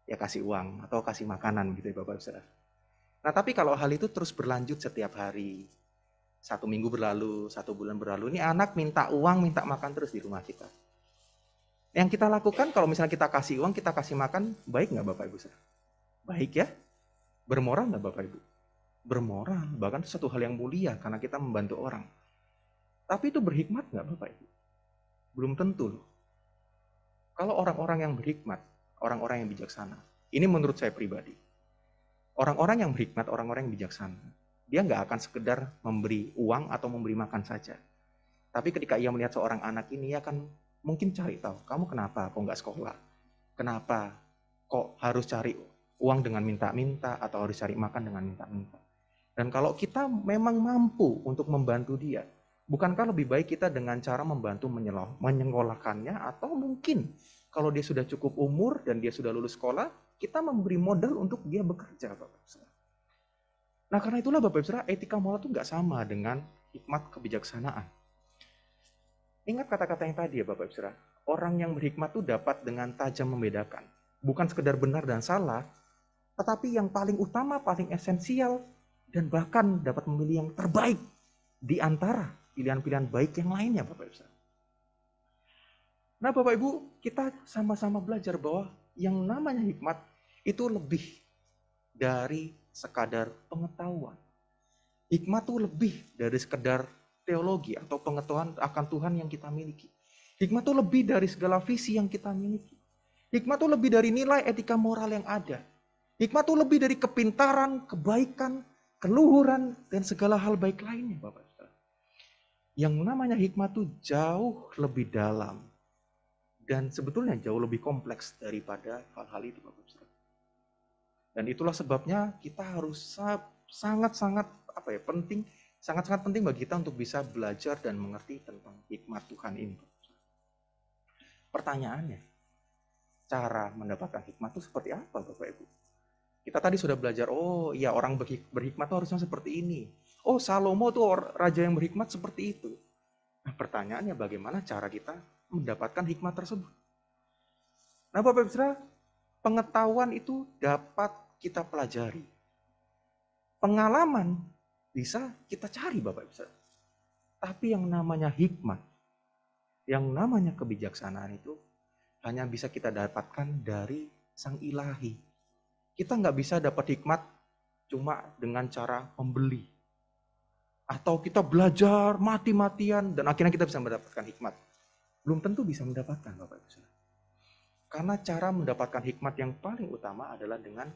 Ya kasih uang atau kasih makanan gitu ya Bapak Ibu Saudara. Nah tapi kalau hal itu terus berlanjut setiap hari, 1 minggu berlalu, 1 bulan berlalu, ini anak minta uang, minta makan terus di rumah kita. Yang kita lakukan kalau misalnya kita kasih uang, kita kasih makan, baik nggak Bapak Ibu Saudara? Baik ya? Bermoral nggak Bapak Ibu? Bermoral, bahkan itu satu hal yang mulia karena kita membantu orang. Tapi itu berhikmat nggak Bapak Ibu? Belum tentu loh. Kalau orang-orang yang berhikmat, orang-orang yang bijaksana, ini menurut saya pribadi, orang-orang yang berhikmat, orang-orang yang bijaksana, dia nggak akan sekedar memberi uang atau memberi makan saja. Tapi ketika ia melihat seorang anak ini, ia akan mungkin cari tahu, kamu kenapa kok nggak sekolah? Kenapa kok harus cari uang dengan minta-minta atau harus cari makan dengan minta-minta? Dan kalau kita memang mampu untuk membantu dia, bukankah lebih baik kita dengan cara membantu menyekolahkannya, atau mungkin kalau dia sudah cukup umur dan dia sudah lulus sekolah, kita memberi modal untuk dia bekerja, Bapak Ibu. Nah karena itulah Bapak Ibu, etika moral itu nggak sama dengan hikmat kebijaksanaan. Ingat kata-kata yang tadi ya Bapak Ibu, orang yang berhikmat itu dapat dengan tajam membedakan. Bukan sekedar benar dan salah, tetapi yang paling utama, paling esensial, dan bahkan dapat memilih yang terbaik di antara pilihan-pilihan baik yang lainnya Bapak Ibu. Nah Bapak Ibu, kita sama-sama belajar bahwa yang namanya hikmat itu lebih dari sekadar pengetahuan. Hikmat itu lebih dari sekedar teologi atau pengetahuan akan Tuhan yang kita miliki. Hikmat itu lebih dari segala visi yang kita miliki. Hikmat itu lebih dari nilai etika moral yang ada. Hikmat itu lebih dari kepintaran, kebaikan, keluhuran, dan segala hal baik lainnya, Bapak Saudara. Yang namanya hikmat itu jauh lebih dalam dan sebetulnya jauh lebih kompleks daripada hal-hal itu, Bapak Saudara. Dan itulah sebabnya kita harus sangat-sangat penting, sangat-sangat penting bagi kita untuk bisa belajar dan mengerti tentang hikmat Tuhan ini. Pertanyaannya, cara mendapatkan hikmat itu seperti apa, Bapak Ibu? Kita tadi sudah belajar, oh iya orang berhikmat itu harusnya seperti ini. Oh Salomo itu raja yang berhikmat seperti itu. Nah pertanyaannya bagaimana cara kita mendapatkan hikmat tersebut? Nah Bapak Ibu Saudara, pengetahuan itu dapat kita pelajari. Pengalaman bisa kita cari Bapak Ibu Saudara. Tapi yang namanya hikmat, yang namanya kebijaksanaan itu hanya bisa kita dapatkan dari Sang Ilahi. Kita nggak bisa dapat hikmat cuma dengan cara membeli. Atau kita belajar mati-matian dan akhirnya kita bisa mendapatkan hikmat. Belum tentu bisa mendapatkan Bapak Ibu Saudara. Karena cara mendapatkan hikmat yang paling utama adalah dengan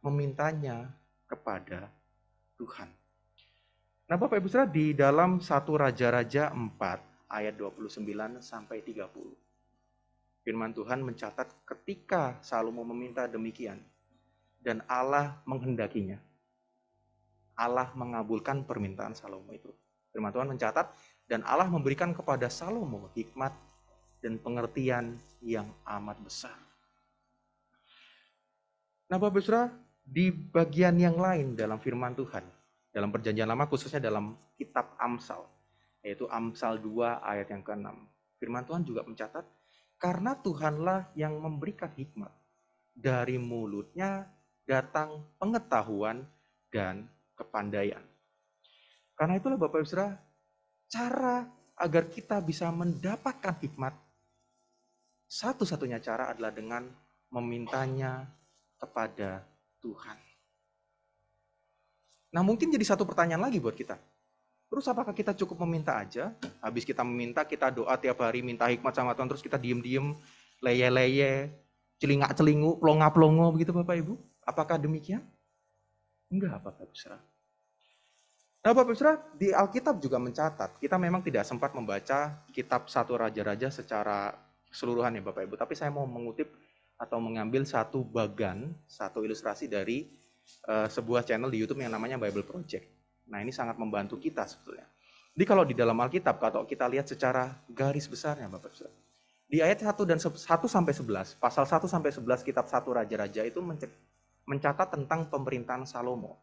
memintanya kepada Tuhan. Nah Bapak Ibu Saudara, di dalam 1 Raja-Raja 4 ayat 29 sampai 30. Firman Tuhan mencatat ketika Salomo meminta demikian dan Allah menghendakinya. Allah mengabulkan permintaan Salomo itu. Firman Tuhan mencatat dan Allah memberikan kepada Salomo hikmat dan pengertian yang amat besar. Nah Bapak Ibu Saudara, di bagian yang lain dalam firman Tuhan, dalam perjanjian lama khususnya dalam kitab Amsal, yaitu Amsal 2 ayat yang ke-6. Firman Tuhan juga mencatat, karena Tuhanlah yang memberikan hikmat, dari mulutnya datang pengetahuan dan kepandaian. Karena itulah Bapak Ibu Saudara, cara agar kita bisa mendapatkan hikmat, satu-satunya cara adalah dengan memintanya kepada Tuhan. Nah mungkin jadi satu pertanyaan lagi buat kita. Terus apakah kita cukup meminta aja? Habis kita meminta, kita doa tiap hari, minta hikmat sama Tuhan, terus kita diem-diem, leye-leye, celingak-celinguk, plonga-plongo begitu Bapak Ibu? Apakah demikian? Enggak Bapak Ibu Saudara. Nah Bapak Ibu Saudara, di Alkitab juga mencatat, kita memang tidak sempat membaca kitab 1 Raja-Raja secara keseluruhan ya Bapak Ibu, tapi saya mau mengutip atau mengambil satu bagan, satu ilustrasi dari sebuah channel di YouTube yang namanya Bible Project. Nah ini sangat membantu kita sebetulnya. Jadi kalau di dalam Alkitab, kalau kita lihat secara garis besarnya Bapak Ibu, di ayat 1 dan 1 sampai 11, pasal 1 sampai 11 kitab 1 Raja-Raja itu mencatat tentang pemerintahan Salomo.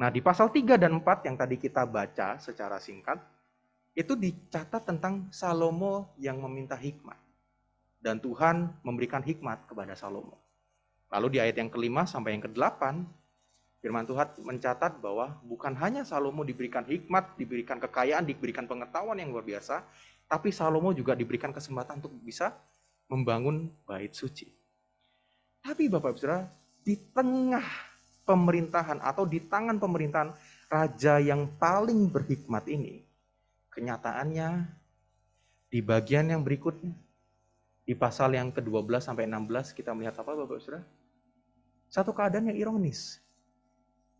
Nah di pasal 3 dan 4 yang tadi kita baca secara singkat, itu dicatat tentang Salomo yang meminta hikmat. Dan Tuhan memberikan hikmat kepada Salomo. Lalu di ayat yang ke-5 sampai yang ke-8, firman Tuhan mencatat bahwa bukan hanya Salomo diberikan hikmat, diberikan kekayaan, diberikan pengetahuan yang luar biasa, tapi Salomo juga diberikan kesempatan untuk bisa membangun bait suci. Tapi Bapak Ibu Saudara, di tengah pemerintahan atau di tangan pemerintahan raja yang paling berhikmat ini, kenyataannya di bagian yang berikutnya, di pasal yang ke-12 sampai 16 kita melihat apa Bapak Ibu Saudara? Satu keadaan yang ironis.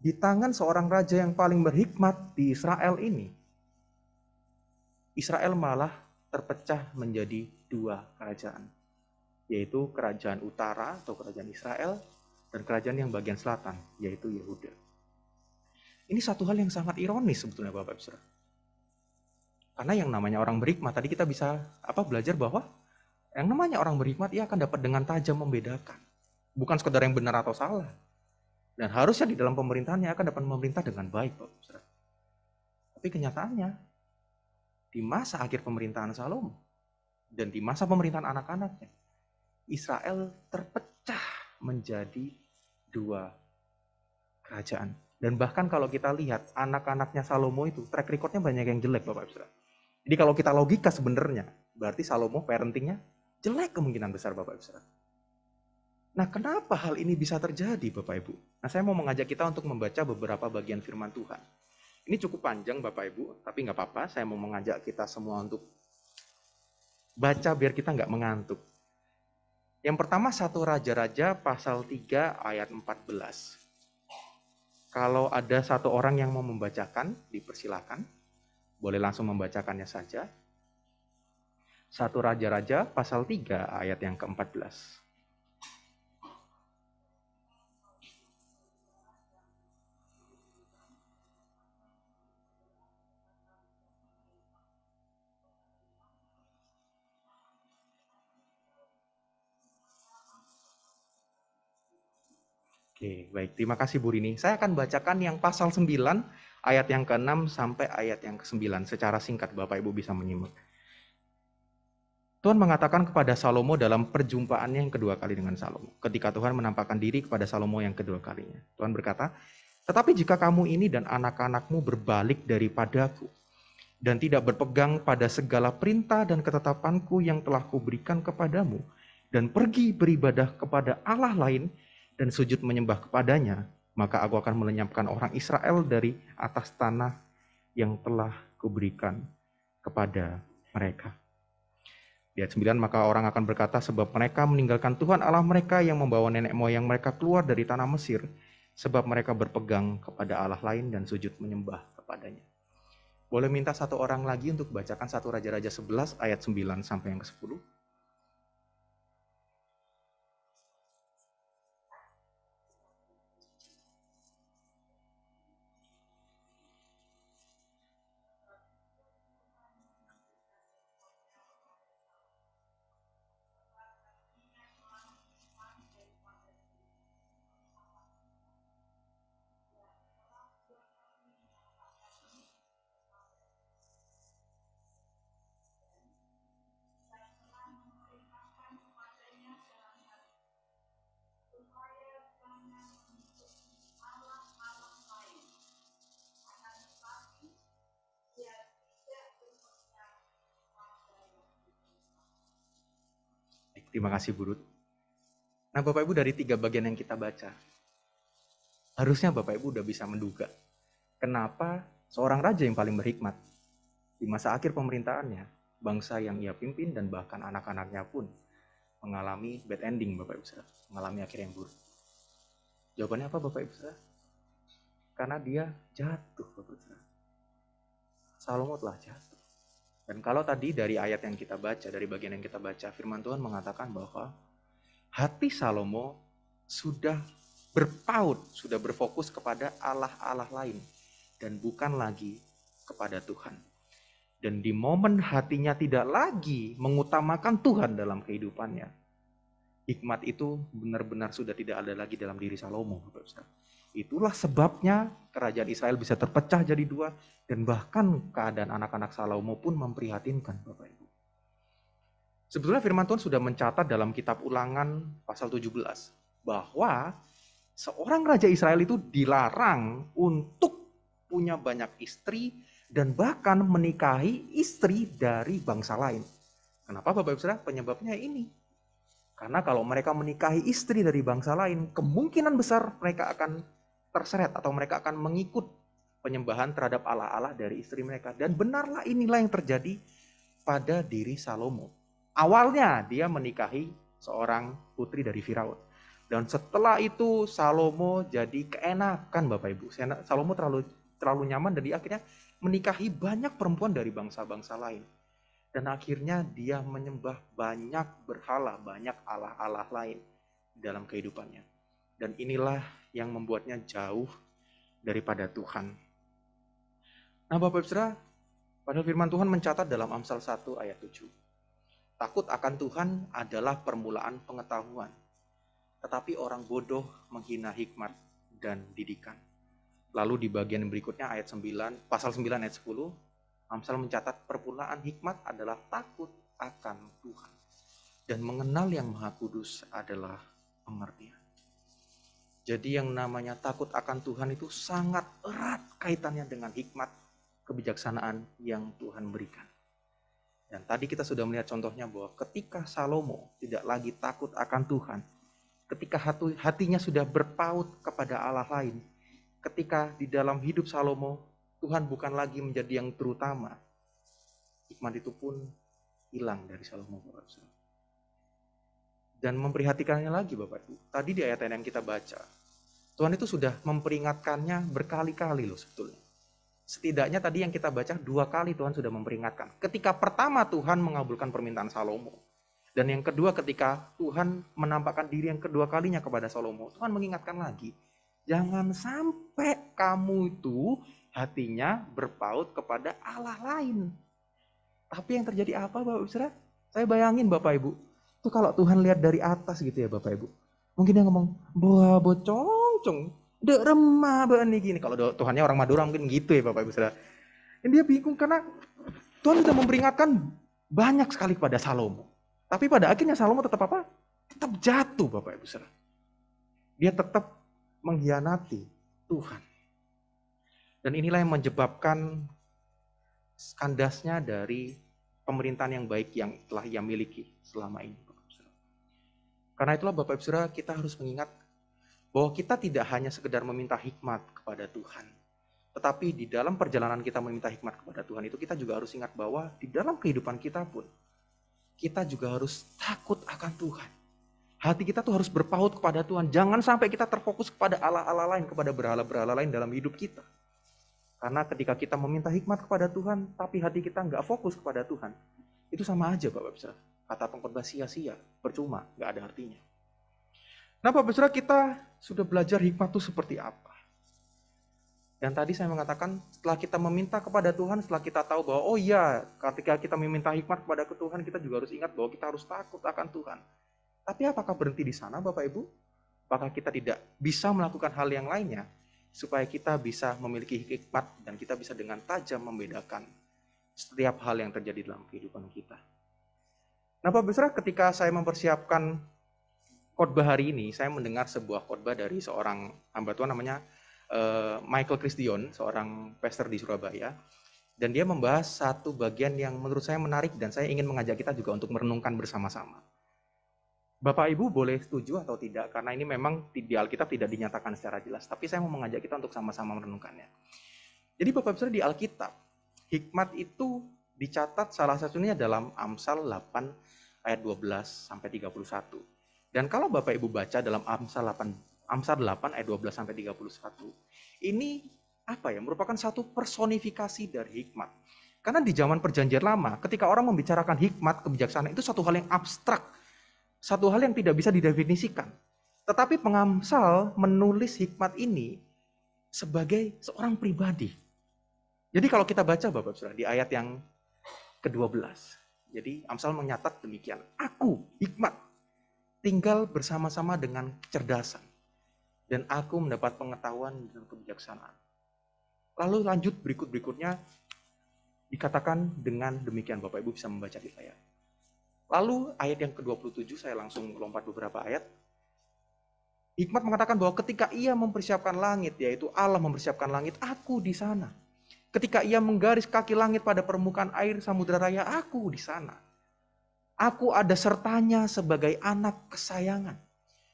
Di tangan seorang raja yang paling berhikmat di Israel ini, Israel malah terpecah menjadi dua kerajaan. Yaitu kerajaan utara atau kerajaan Israel dan kerajaan yang bagian selatan, yaitu Yehuda. Ini satu hal yang sangat ironis sebetulnya Bapak Ibu Saudara. Karena yang namanya orang berhikmat, tadi kita bisa belajar bahwa yang namanya orang berhikmat, ia akan dapat dengan tajam membedakan. Bukan sekedar yang benar atau salah. Dan harusnya di dalam pemerintahannya akan dapat memerintah dengan baik, Bapak Saudara. Tapi kenyataannya, di masa akhir pemerintahan Salomo, dan di masa pemerintahan anak-anaknya, Israel terpecah menjadi dua kerajaan. Dan bahkan kalau kita lihat, anak-anaknya Salomo itu, track recordnya banyak yang jelek, Bapak Saudara. Jadi kalau kita logika sebenarnya, berarti Salomo parentingnya jelek kemungkinan besar Bapak Ibu Saudara. Nah, kenapa hal ini bisa terjadi Bapak Ibu? Nah, saya mau mengajak kita untuk membaca beberapa bagian firman Tuhan. Ini cukup panjang Bapak Ibu, tapi nggak apa-apa, saya mau mengajak kita semua untuk baca biar kita nggak mengantuk. Yang pertama 1 Raja-Raja pasal 3 ayat 14. Kalau ada satu orang yang mau membacakan, dipersilakan. Boleh langsung membacakannya saja. 1 Raja-Raja pasal 3 ayat yang ke-14. Oke, baik. Terima kasih Bu Rini. Saya akan bacakan yang pasal 9 ayat yang ke-6 sampai ayat yang ke-9 secara singkat Bapak Ibu bisa menyimak. Tuhan mengatakan kepada Salomo dalam perjumpaannya yang kedua kali dengan Salomo. Ketika Tuhan menampakkan diri kepada Salomo yang kedua kalinya. Tuhan berkata, "Tetapi jika kamu ini dan anak-anakmu berbalik daripadaku dan tidak berpegang pada segala perintah dan ketetapanku yang telah kuberikan kepadamu dan pergi beribadah kepada Allah lain dan sujud menyembah kepadanya, maka aku akan melenyapkan orang Israel dari atas tanah yang telah kuberikan kepada mereka." Di ayat 9, maka orang akan berkata, sebab mereka meninggalkan Tuhan Allah mereka yang membawa nenek moyang mereka keluar dari tanah Mesir, sebab mereka berpegang kepada Allah lain dan sujud menyembah kepadanya. Boleh minta satu orang lagi untuk bacakan 1 Raja-Raja 11 ayat 9 sampai yang ke-10. Terima kasih Bu Ruth. Nah Bapak Ibu, dari 3 bagian yang kita baca, harusnya Bapak Ibu udah bisa menduga kenapa seorang raja yang paling berhikmat di masa akhir pemerintahannya, bangsa yang ia pimpin dan bahkan anak-anaknya pun mengalami bad ending Bapak Ibu Saudara, mengalami akhir yang buruk. Jawabannya apa Bapak Ibu Saudara? Karena dia jatuh Bapak Ibu Saudara. Salomo telah jatuh. Dan kalau tadi dari ayat yang kita baca, dari bagian yang kita baca, firman Tuhan mengatakan bahwa hati Salomo sudah berpaut, sudah berfokus kepada Allah-Allah lain dan bukan lagi kepada Tuhan. Dan di momen hatinya tidak lagi mengutamakan Tuhan dalam kehidupannya, hikmat itu benar-benar sudah tidak ada lagi dalam diri Salomo. Itulah sebabnya kerajaan Israel bisa terpecah jadi 2 dan bahkan keadaan anak-anak Salomo pun memprihatinkan Bapak Ibu. Sebetulnya firman Tuhan sudah mencatat dalam kitab Ulangan pasal 17 bahwa seorang raja Israel itu dilarang untuk punya banyak istri dan bahkan menikahi istri dari bangsa lain. Kenapa Bapak Ibu Saudara? Penyebabnya ini. Karena kalau mereka menikahi istri dari bangsa lain, kemungkinan besar mereka akan terseret atau mereka akan mengikut penyembahan terhadap Allah-Allah dari istri mereka. Dan benarlah inilah yang terjadi pada diri Salomo. Awalnya dia menikahi seorang putri dari Firaun. Dan setelah itu Salomo jadi keenakan Bapak Ibu. Salomo terlalu nyaman dan dia akhirnya menikahi banyak perempuan dari bangsa-bangsa lain. Dan akhirnya dia menyembah banyak berhala, banyak Allah-Allah lain dalam kehidupannya. Dan inilah yang membuatnya jauh daripada Tuhan. Nah Bapak Ibu Saudara, padahal firman Tuhan mencatat dalam Amsal 1 ayat 7. Takut akan Tuhan adalah permulaan pengetahuan. Tetapi orang bodoh menghina hikmat dan didikan. Lalu di bagian berikutnya ayat 9, pasal 9 ayat 10, Amsal mencatat permulaan hikmat adalah takut akan Tuhan. Dan mengenal yang Maha Kudus adalah pengertian. Jadi yang namanya takut akan Tuhan itu sangat erat kaitannya dengan hikmat kebijaksanaan yang Tuhan berikan. Dan tadi kita sudah melihat contohnya bahwa ketika Salomo tidak lagi takut akan Tuhan, ketika hatinya sudah berpaut kepada Allah lain, ketika di dalam hidup Salomo, Tuhan bukan lagi menjadi yang terutama, hikmat itu pun hilang dari Salomo. Dan memperhatikannya lagi Bapak Ibu, tadi di ayat yang kita baca, Tuhan itu sudah memperingatkannya berkali-kali loh sebetulnya. Setidaknya tadi yang kita baca 2 kali Tuhan sudah memperingatkan. Ketika pertama Tuhan mengabulkan permintaan Salomo. Dan yang kedua ketika Tuhan menampakkan diri yang kedua kalinya kepada Salomo. Tuhan mengingatkan lagi. Jangan sampai kamu itu hatinya berpaut kepada Allah lain. Tapi yang terjadi apa Bapak Ibu Saudara? Saya bayangin Bapak Ibu. Itu kalau Tuhan lihat dari atas gitu ya Bapak Ibu. Mungkin dia ngomong, boa bocong. Dek remah bani gini. Kalau Tuhannya orang Madura mungkin gitu ya Bapak Ibu Saudara. Dan dia bingung karena Tuhan sudah memperingatkan banyak sekali kepada Salomo. Tapi pada akhirnya Salomo tetap apa? Tetap jatuh Bapak Ibu Saudara. Dia tetap mengkhianati Tuhan. Dan inilah yang menyebabkan kandasnya dari pemerintahan yang baik yang telah ia miliki selama ini. Bapak Ibu Saudara. Karena itulah Bapak Ibu Saudara kita harus mengingat bahwa kita tidak hanya sekedar meminta hikmat kepada Tuhan. Tetapi di dalam perjalanan kita meminta hikmat kepada Tuhan itu kita juga harus ingat bahwa di dalam kehidupan kita pun kita juga harus takut akan Tuhan. Hati kita tuh harus berpaut kepada Tuhan. Jangan sampai kita terfokus kepada Allah-Allah lain, kepada berhala-berhala lain dalam hidup kita. Karena ketika kita meminta hikmat kepada Tuhan, tapi hati kita nggak fokus kepada Tuhan, itu sama aja Bapak Ibu. Kata pengkhotbah sia-sia, percuma, nggak ada artinya. Nah Bapak Saudara, kita sudah belajar hikmat itu seperti apa. Dan tadi saya mengatakan setelah kita meminta kepada Tuhan, setelah kita tahu bahwa oh iya, ketika kita meminta hikmat kepada Tuhan, kita juga harus ingat bahwa kita harus takut akan Tuhan. Tapi apakah berhenti di sana Bapak Ibu? Apakah kita tidak bisa melakukan hal yang lainnya supaya kita bisa memiliki hikmat dan kita bisa dengan tajam membedakan setiap hal yang terjadi dalam kehidupan kita. Nah Bapak Saudara, ketika saya mempersiapkan khotbah hari ini, saya mendengar sebuah khotbah dari seorang hamba Tuhan namanya Michael Christian, seorang pastor di Surabaya. Dan dia membahas satu bagian yang menurut saya menarik dan saya ingin mengajak kita juga untuk merenungkan bersama-sama. Bapak Ibu boleh setuju atau tidak, karena ini memang di Alkitab tidak dinyatakan secara jelas. Tapi saya mau mengajak kita untuk sama-sama merenungkannya. Jadi Bapak Ibu di Alkitab, hikmat itu dicatat salah satunya dalam Amsal 8 ayat 12 sampai 31. Dan kalau Bapak Ibu baca dalam Amsal 8 ayat 12 sampai 31, ini apa ya? Merupakan satu personifikasi dari hikmat. Karena di zaman Perjanjian Lama, ketika orang membicarakan hikmat, kebijaksanaan itu satu hal yang abstrak, satu hal yang tidak bisa didefinisikan. Tetapi pengamsal menulis hikmat ini sebagai seorang pribadi. Jadi kalau kita baca Bapak Saudara di ayat yang ke-12, jadi Amsal menyatat demikian, aku hikmat tinggal bersama-sama dengan kecerdasan, dan aku mendapat pengetahuan dan kebijaksanaan. Lalu lanjut berikutnya dikatakan dengan demikian, Bapak Ibu bisa membaca di layar. Lalu ayat yang ke-27, saya langsung lompat beberapa ayat. Hikmat mengatakan bahwa ketika ia mempersiapkan langit, yaitu Allah mempersiapkan langit, aku di sana. Ketika ia menggaris kaki langit pada permukaan air samudera raya, aku di sana. Aku ada sertanya sebagai anak kesayangan.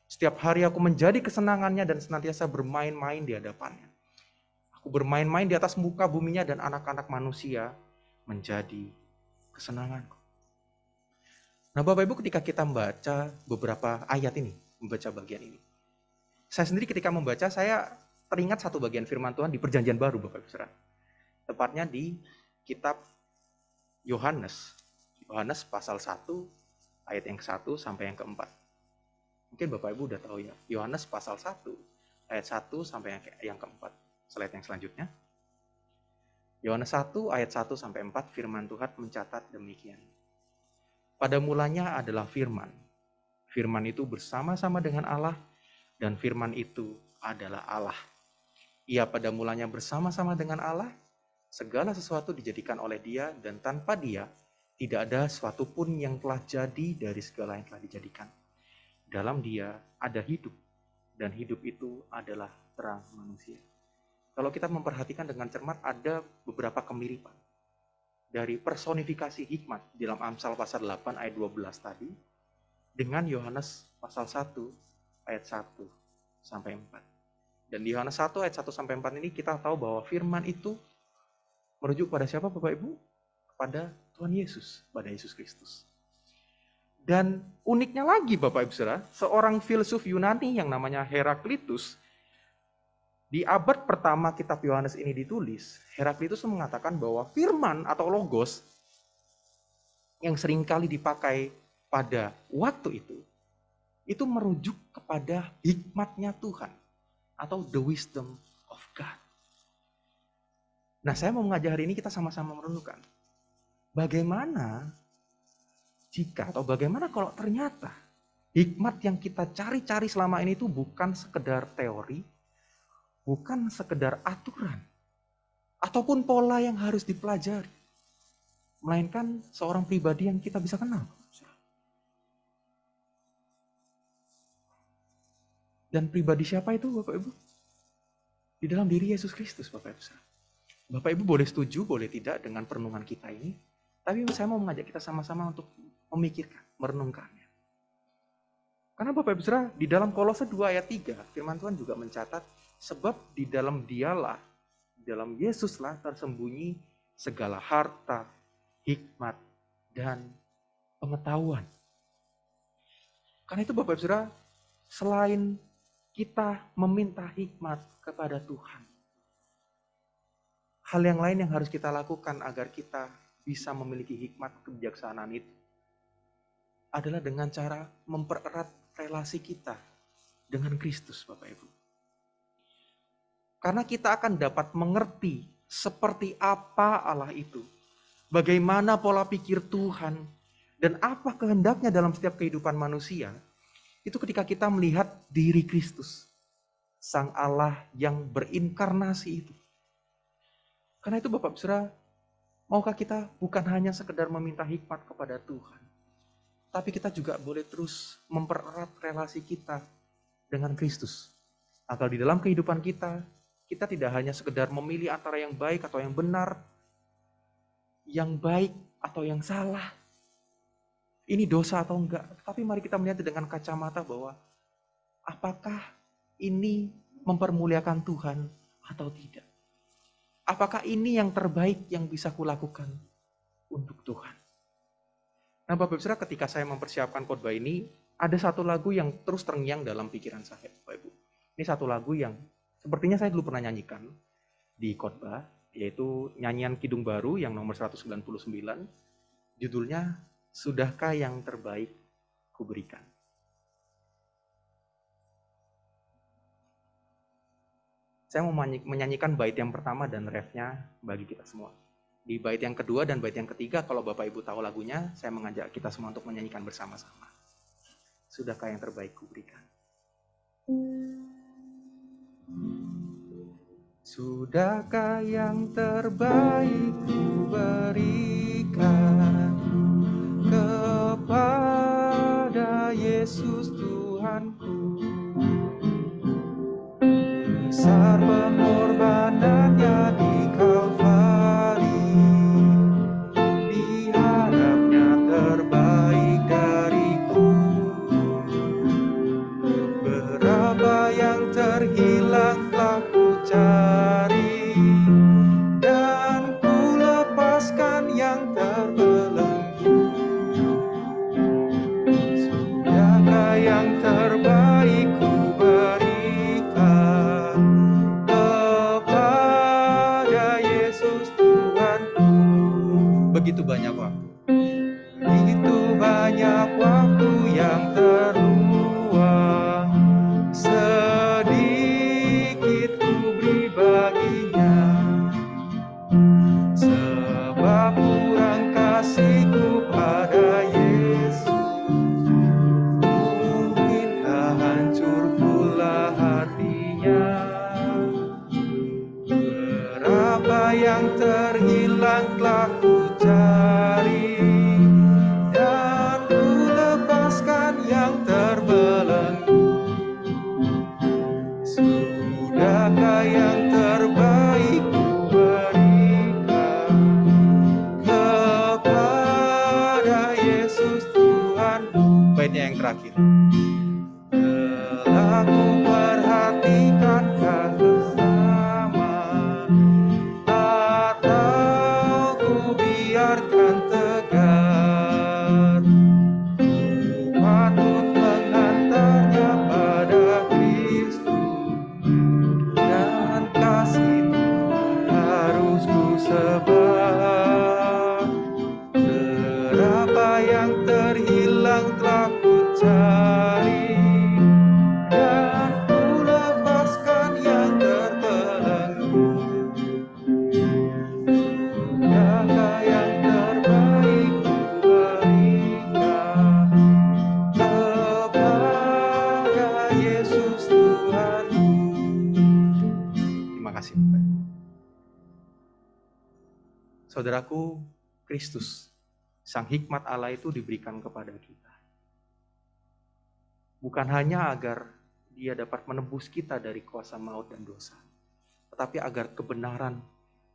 Setiap hari aku menjadi kesenangannya dan senantiasa bermain-main di hadapannya. Aku bermain-main di atas muka buminya dan anak-anak manusia menjadi kesenanganku. Nah Bapak Ibu, ketika kita membaca beberapa ayat ini, membaca bagian ini, saya sendiri ketika membaca, saya teringat satu bagian firman Tuhan di Perjanjian Baru Bapak Ibu Saudara. Tepatnya di kitab Yohanes pasal 1 ayat yang ke-1 sampai yang ke-4. Mungkin Bapak Ibu udah tahu ya, Yohanes pasal 1 ayat 1 sampai yang ke-4. Slide yang selanjutnya. Yohanes 1 ayat 1 sampai 4, firman Tuhan mencatat demikian. Pada mulanya adalah firman. Firman itu bersama-sama dengan Allah dan firman itu adalah Allah. Ia pada mulanya bersama-sama dengan Allah, segala sesuatu dijadikan oleh Dia dan tanpa Dia tidak ada sesuatu pun yang telah jadi dari segala yang telah dijadikan. Dalam Dia ada hidup, dan hidup itu adalah terang manusia. Kalau kita memperhatikan dengan cermat, ada beberapa kemiripan. dari personifikasi hikmat di dalam Amsal pasal 8 ayat 12 tadi dengan Yohanes pasal 1 ayat 1 sampai 4. Dan di Yohanes 1 ayat 1 sampai 4 ini kita tahu bahwa firman itu merujuk pada siapa Bapak Ibu? Kepada Tuhan Yesus, pada Yesus Kristus. Dan uniknya lagi Bapak Ibu Saudara, seorang filsuf Yunani yang namanya Heraklitus, di abad pertama kitab Yohanes ini ditulis, Heraklitus mengatakan bahwa firman atau logos yang seringkali dipakai pada waktu itu merujuk kepada hikmatnya Tuhan atau the wisdom of God. Nah, saya mau mengajak hari ini kita sama-sama merenungkan bagaimana jika atau bagaimana kalau ternyata hikmat yang kita cari-cari selama ini itu bukan sekedar teori, bukan sekedar aturan, ataupun pola yang harus dipelajari, melainkan seorang pribadi yang kita bisa kenal. Dan pribadi siapa itu Bapak Ibu? Di dalam diri Yesus Kristus Bapak Ibu. Bapak Ibu boleh setuju, boleh tidak dengan perenungan kita ini, tapi saya mau mengajak kita sama-sama untuk memikirkan, merenungkannya. Karena Bapak Ibu Saudara, di dalam Kolose 2 ayat 3, firman Tuhan juga mencatat, sebab di dalam Dialah, di dalam Yesuslah tersembunyi segala harta, hikmat, dan pengetahuan. Karena itu Bapak Ibu Saudara, selain kita meminta hikmat kepada Tuhan, hal yang lain yang harus kita lakukan agar kita bisa memiliki hikmat kebijaksanaan itu adalah dengan cara mempererat relasi kita dengan Kristus, Bapak Ibu. Karena kita akan dapat mengerti seperti apa Allah itu, bagaimana pola pikir Tuhan, dan apa kehendaknya dalam setiap kehidupan manusia, itu ketika kita melihat diri Kristus, Sang Allah yang berinkarnasi itu. Karena itu Bapak Saudara, maukah kita bukan hanya sekedar meminta hikmat kepada Tuhan, tapi kita juga boleh terus mempererat relasi kita dengan Kristus. Agar di dalam kehidupan kita, kita tidak hanya sekedar memilih antara yang baik atau yang benar, yang baik atau yang salah, ini dosa atau enggak. Tapi mari kita melihat dengan kacamata bahwa apakah ini mempermuliakan Tuhan atau tidak. Apakah ini yang terbaik yang bisa kulakukan untuk Tuhan. Nah Bapak Ibu Saudara, ketika saya mempersiapkan khotbah ini, ada satu lagu yang terus terngiang dalam pikiran saya, Bapak Ibu. Ini satu lagu yang sepertinya saya dulu pernah nyanyikan di khotbah, yaitu nyanyian Kidung Baru yang nomor 199, judulnya Sudahkah yang terbaik kuberikan. Saya mau menyanyikan bait yang pertama dan refnya bagi kita semua. Di bait yang kedua dan bait yang ketiga, kalau Bapak Ibu tahu lagunya, saya mengajak kita semua untuk menyanyikan bersama-sama. Sudahkah yang terbaik kuberikan. Sudahkah yang terbaik kuberikan kepada Yesus Tuhanku. Besar pengorbanannya di Kalvari, diharapnya terbaik dariku. Berapa yang terhilang telah ku cari, dan ku lepaskan yang terbelenggu. Sudahkah yang terbaik ku berikan kepada Yesus Tuhanku. Begitu banyak waktu. Begitu banyak waktu yang terluang, sedikit ku beri baginya. Sebab kurang kasihku pada Yesus, mungkinkah hancur pula hatinya. Berapa yang terhilang telah ku cari, dan ku lepas Yesus Tuhanku. Baitnya yang terakhir. Telah ku perhatikan bersama, atau ku biarkan tegar, patut mengantarnya pada Kristus, dan kasih harus ku sebar. Berapa yang terhilang telah ku cari, dan ku lepaskan yang terbelenggu. Sudahkah yang terbaik ku berikan kepada Yesus Tuhanku. Terima kasih Bapak. Saudaraku, Kristus, Sang Hikmat Allah itu diberikan kepada kita. Bukan hanya agar Dia dapat menebus kita dari kuasa maut dan dosa, tetapi agar kebenaran,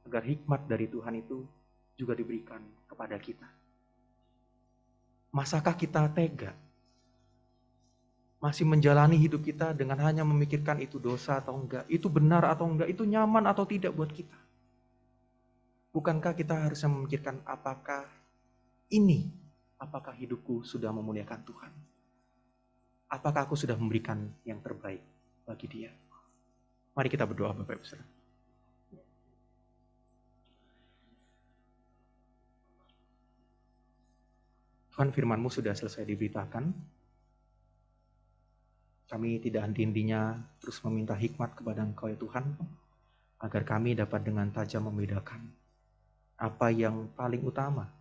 agar hikmat dari Tuhan itu juga diberikan kepada kita. Masakah kita tega? Masih menjalani hidup kita dengan hanya memikirkan itu dosa atau enggak, itu benar atau enggak, itu nyaman atau tidak buat kita? Bukankah kita harusnya memikirkan apakah hidupku sudah memuliakan Tuhan? Apakah aku sudah memberikan yang terbaik bagi Dia? Mari kita berdoa Bapak Ibu Saudara. Tuhan, firman-Mu sudah selesai diberitakan. Kami tidak henti-hentinya terus meminta hikmat kepada Engkau ya Tuhan, agar kami dapat dengan tajam membedakan apa yang paling utama,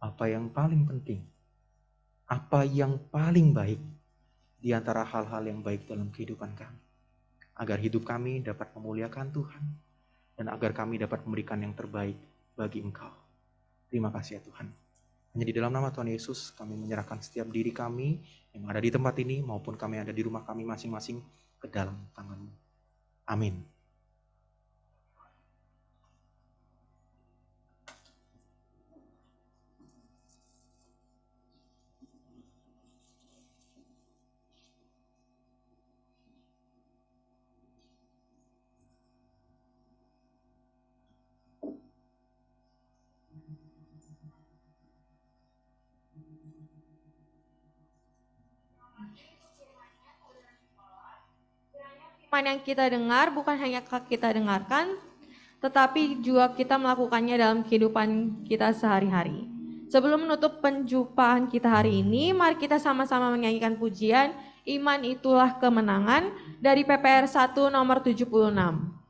apa yang paling penting, apa yang paling baik di antara hal-hal yang baik dalam kehidupan kami. Agar hidup kami dapat memuliakan Tuhan, dan agar kami dapat memberikan yang terbaik bagi Engkau. Terima kasih ya Tuhan. Hanya di dalam nama Tuhan Yesus kami menyerahkan setiap diri kami yang ada di tempat ini maupun kami ada di rumah kami masing-masing ke dalam tangan-Mu. Amin. Firman yang kita dengar bukan hanya kita dengarkan, tetapi juga kita melakukannya dalam kehidupan kita sehari-hari. Sebelum menutup penjumpaan kita hari ini, mari kita sama-sama menyanyikan pujian Iman Itulah Kemenangan dari PPR 1 nomor 76.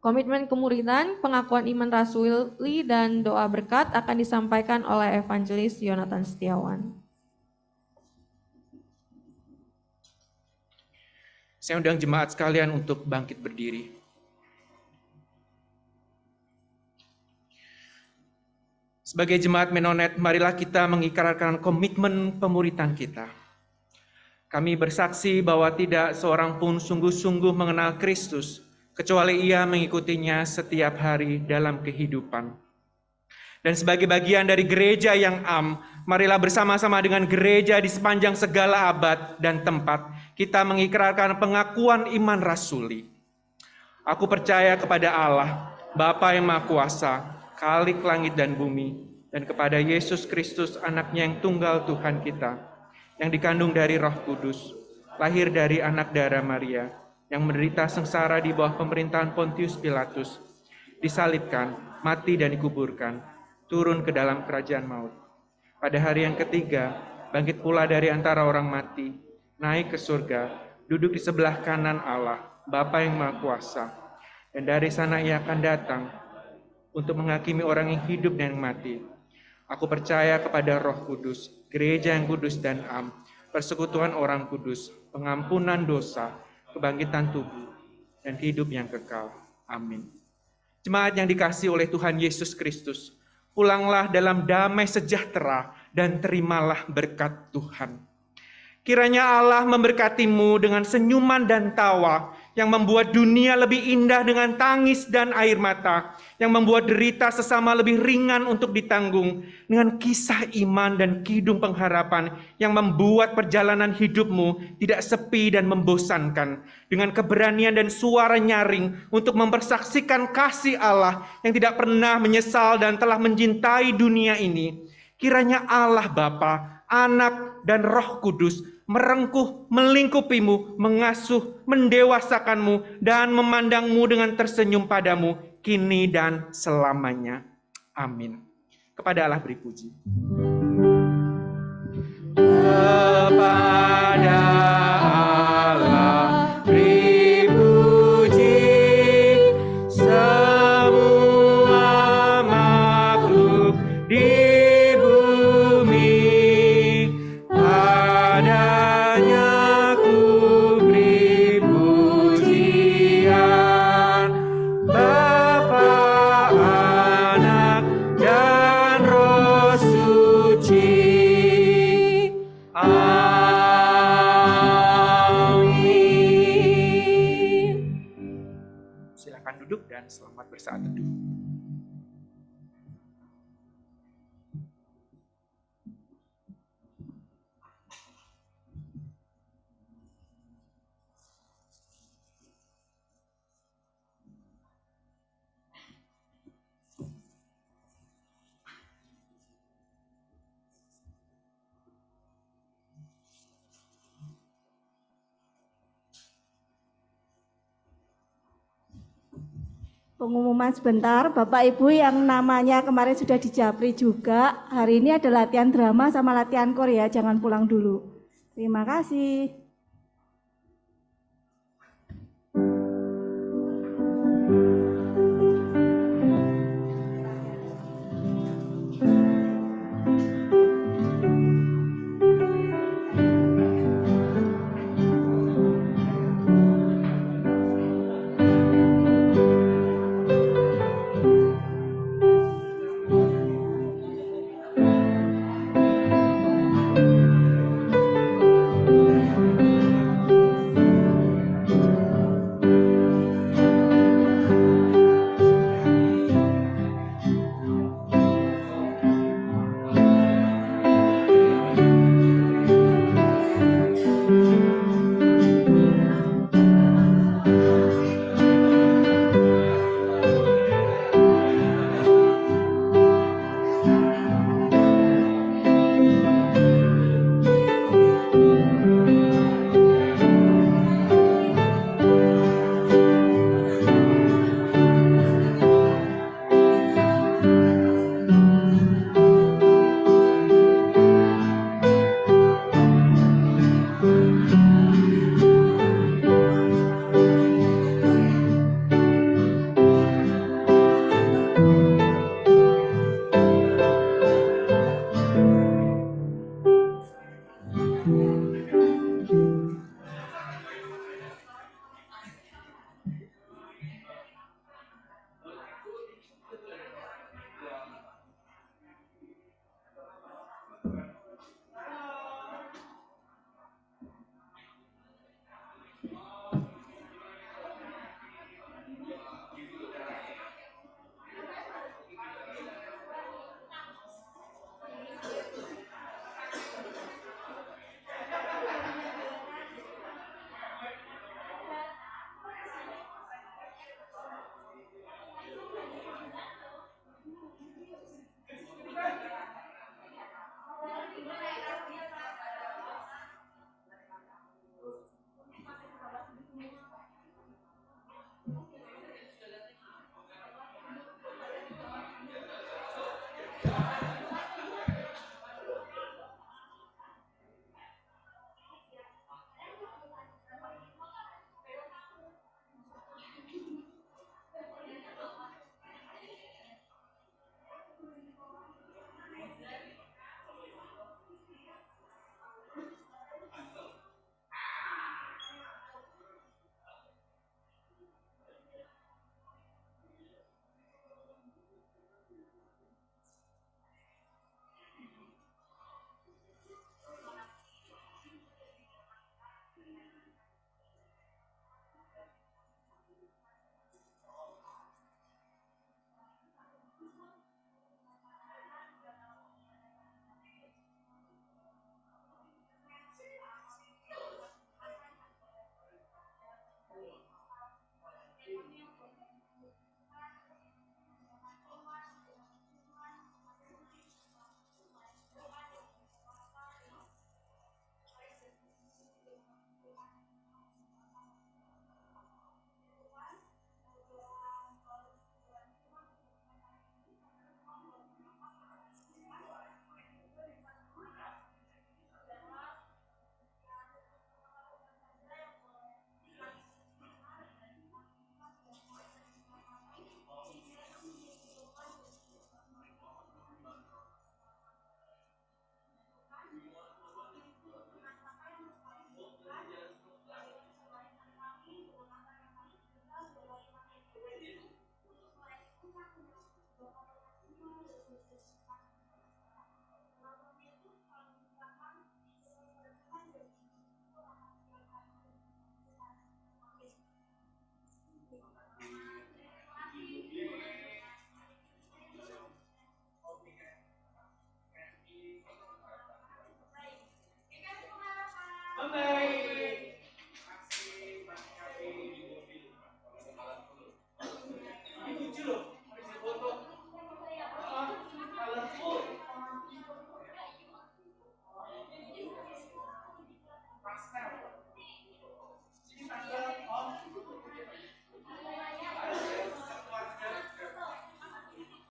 Komitmen kemuridan, pengakuan iman rasuli, dan doa berkat akan disampaikan oleh Evangelis Yonatan Setiawan. Saya undang jemaat sekalian untuk bangkit berdiri. Sebagai jemaat Menonet, marilah kita mengikrarkan komitmen pemuritan kita. Kami bersaksi bahwa tidak seorang pun sungguh-sungguh mengenal Kristus, kecuali ia mengikutinya setiap hari dalam kehidupan. Dan sebagai bagian dari gereja yang marilah bersama-sama dengan gereja di sepanjang segala abad dan tempat, kita mengikrarkan pengakuan iman rasuli. Aku percaya kepada Allah, Bapa yang Maha Kuasa, Khalik langit dan bumi, dan kepada Yesus Kristus, anaknya yang tunggal Tuhan kita, yang dikandung dari Roh Kudus, lahir dari anak darah Maria, yang menderita sengsara di bawah pemerintahan Pontius Pilatus, disalibkan, mati dan dikuburkan, turun ke dalam kerajaan maut. Pada hari yang ketiga, bangkit pula dari antara orang mati, naik ke surga, duduk di sebelah kanan Allah, Bapa yang Maha Kuasa, dan dari sana ia akan datang untuk menghakimi orang yang hidup dan yang mati. Aku percaya kepada Roh Kudus, gereja yang kudus dan persekutuan orang kudus, pengampunan dosa, kebangkitan tubuh, dan hidup yang kekal. Amin. Jemaat yang dikasihi oleh Tuhan Yesus Kristus, pulanglah dalam damai sejahtera dan terimalah berkat Tuhan. Kiranya Allah memberkatimu dengan senyuman dan tawa yang membuat dunia lebih indah dengan tangis dan air mata, yang membuat derita sesama lebih ringan untuk ditanggung, dengan kisah iman dan kidung pengharapan yang membuat perjalanan hidupmu tidak sepi dan membosankan, dengan keberanian dan suara nyaring untuk mempersaksikan kasih Allah yang tidak pernah menyesal dan telah mencintai dunia ini. Kiranya Allah Bapa, Anak, dan Roh Kudus merengkuh, melingkupimu, mengasuh, mendewasakanmu, dan memandangmu dengan tersenyum padamu, kini dan selamanya. Amin. Kepada Allah beri puji. Kepada Allah beri puji, semua makhluk di dan selamat bersaat teduh. Pengumuman sebentar, Bapak Ibu yang namanya kemarin sudah dijapri juga, hari ini ada latihan drama sama latihan Korea, jangan pulang dulu. Terima kasih.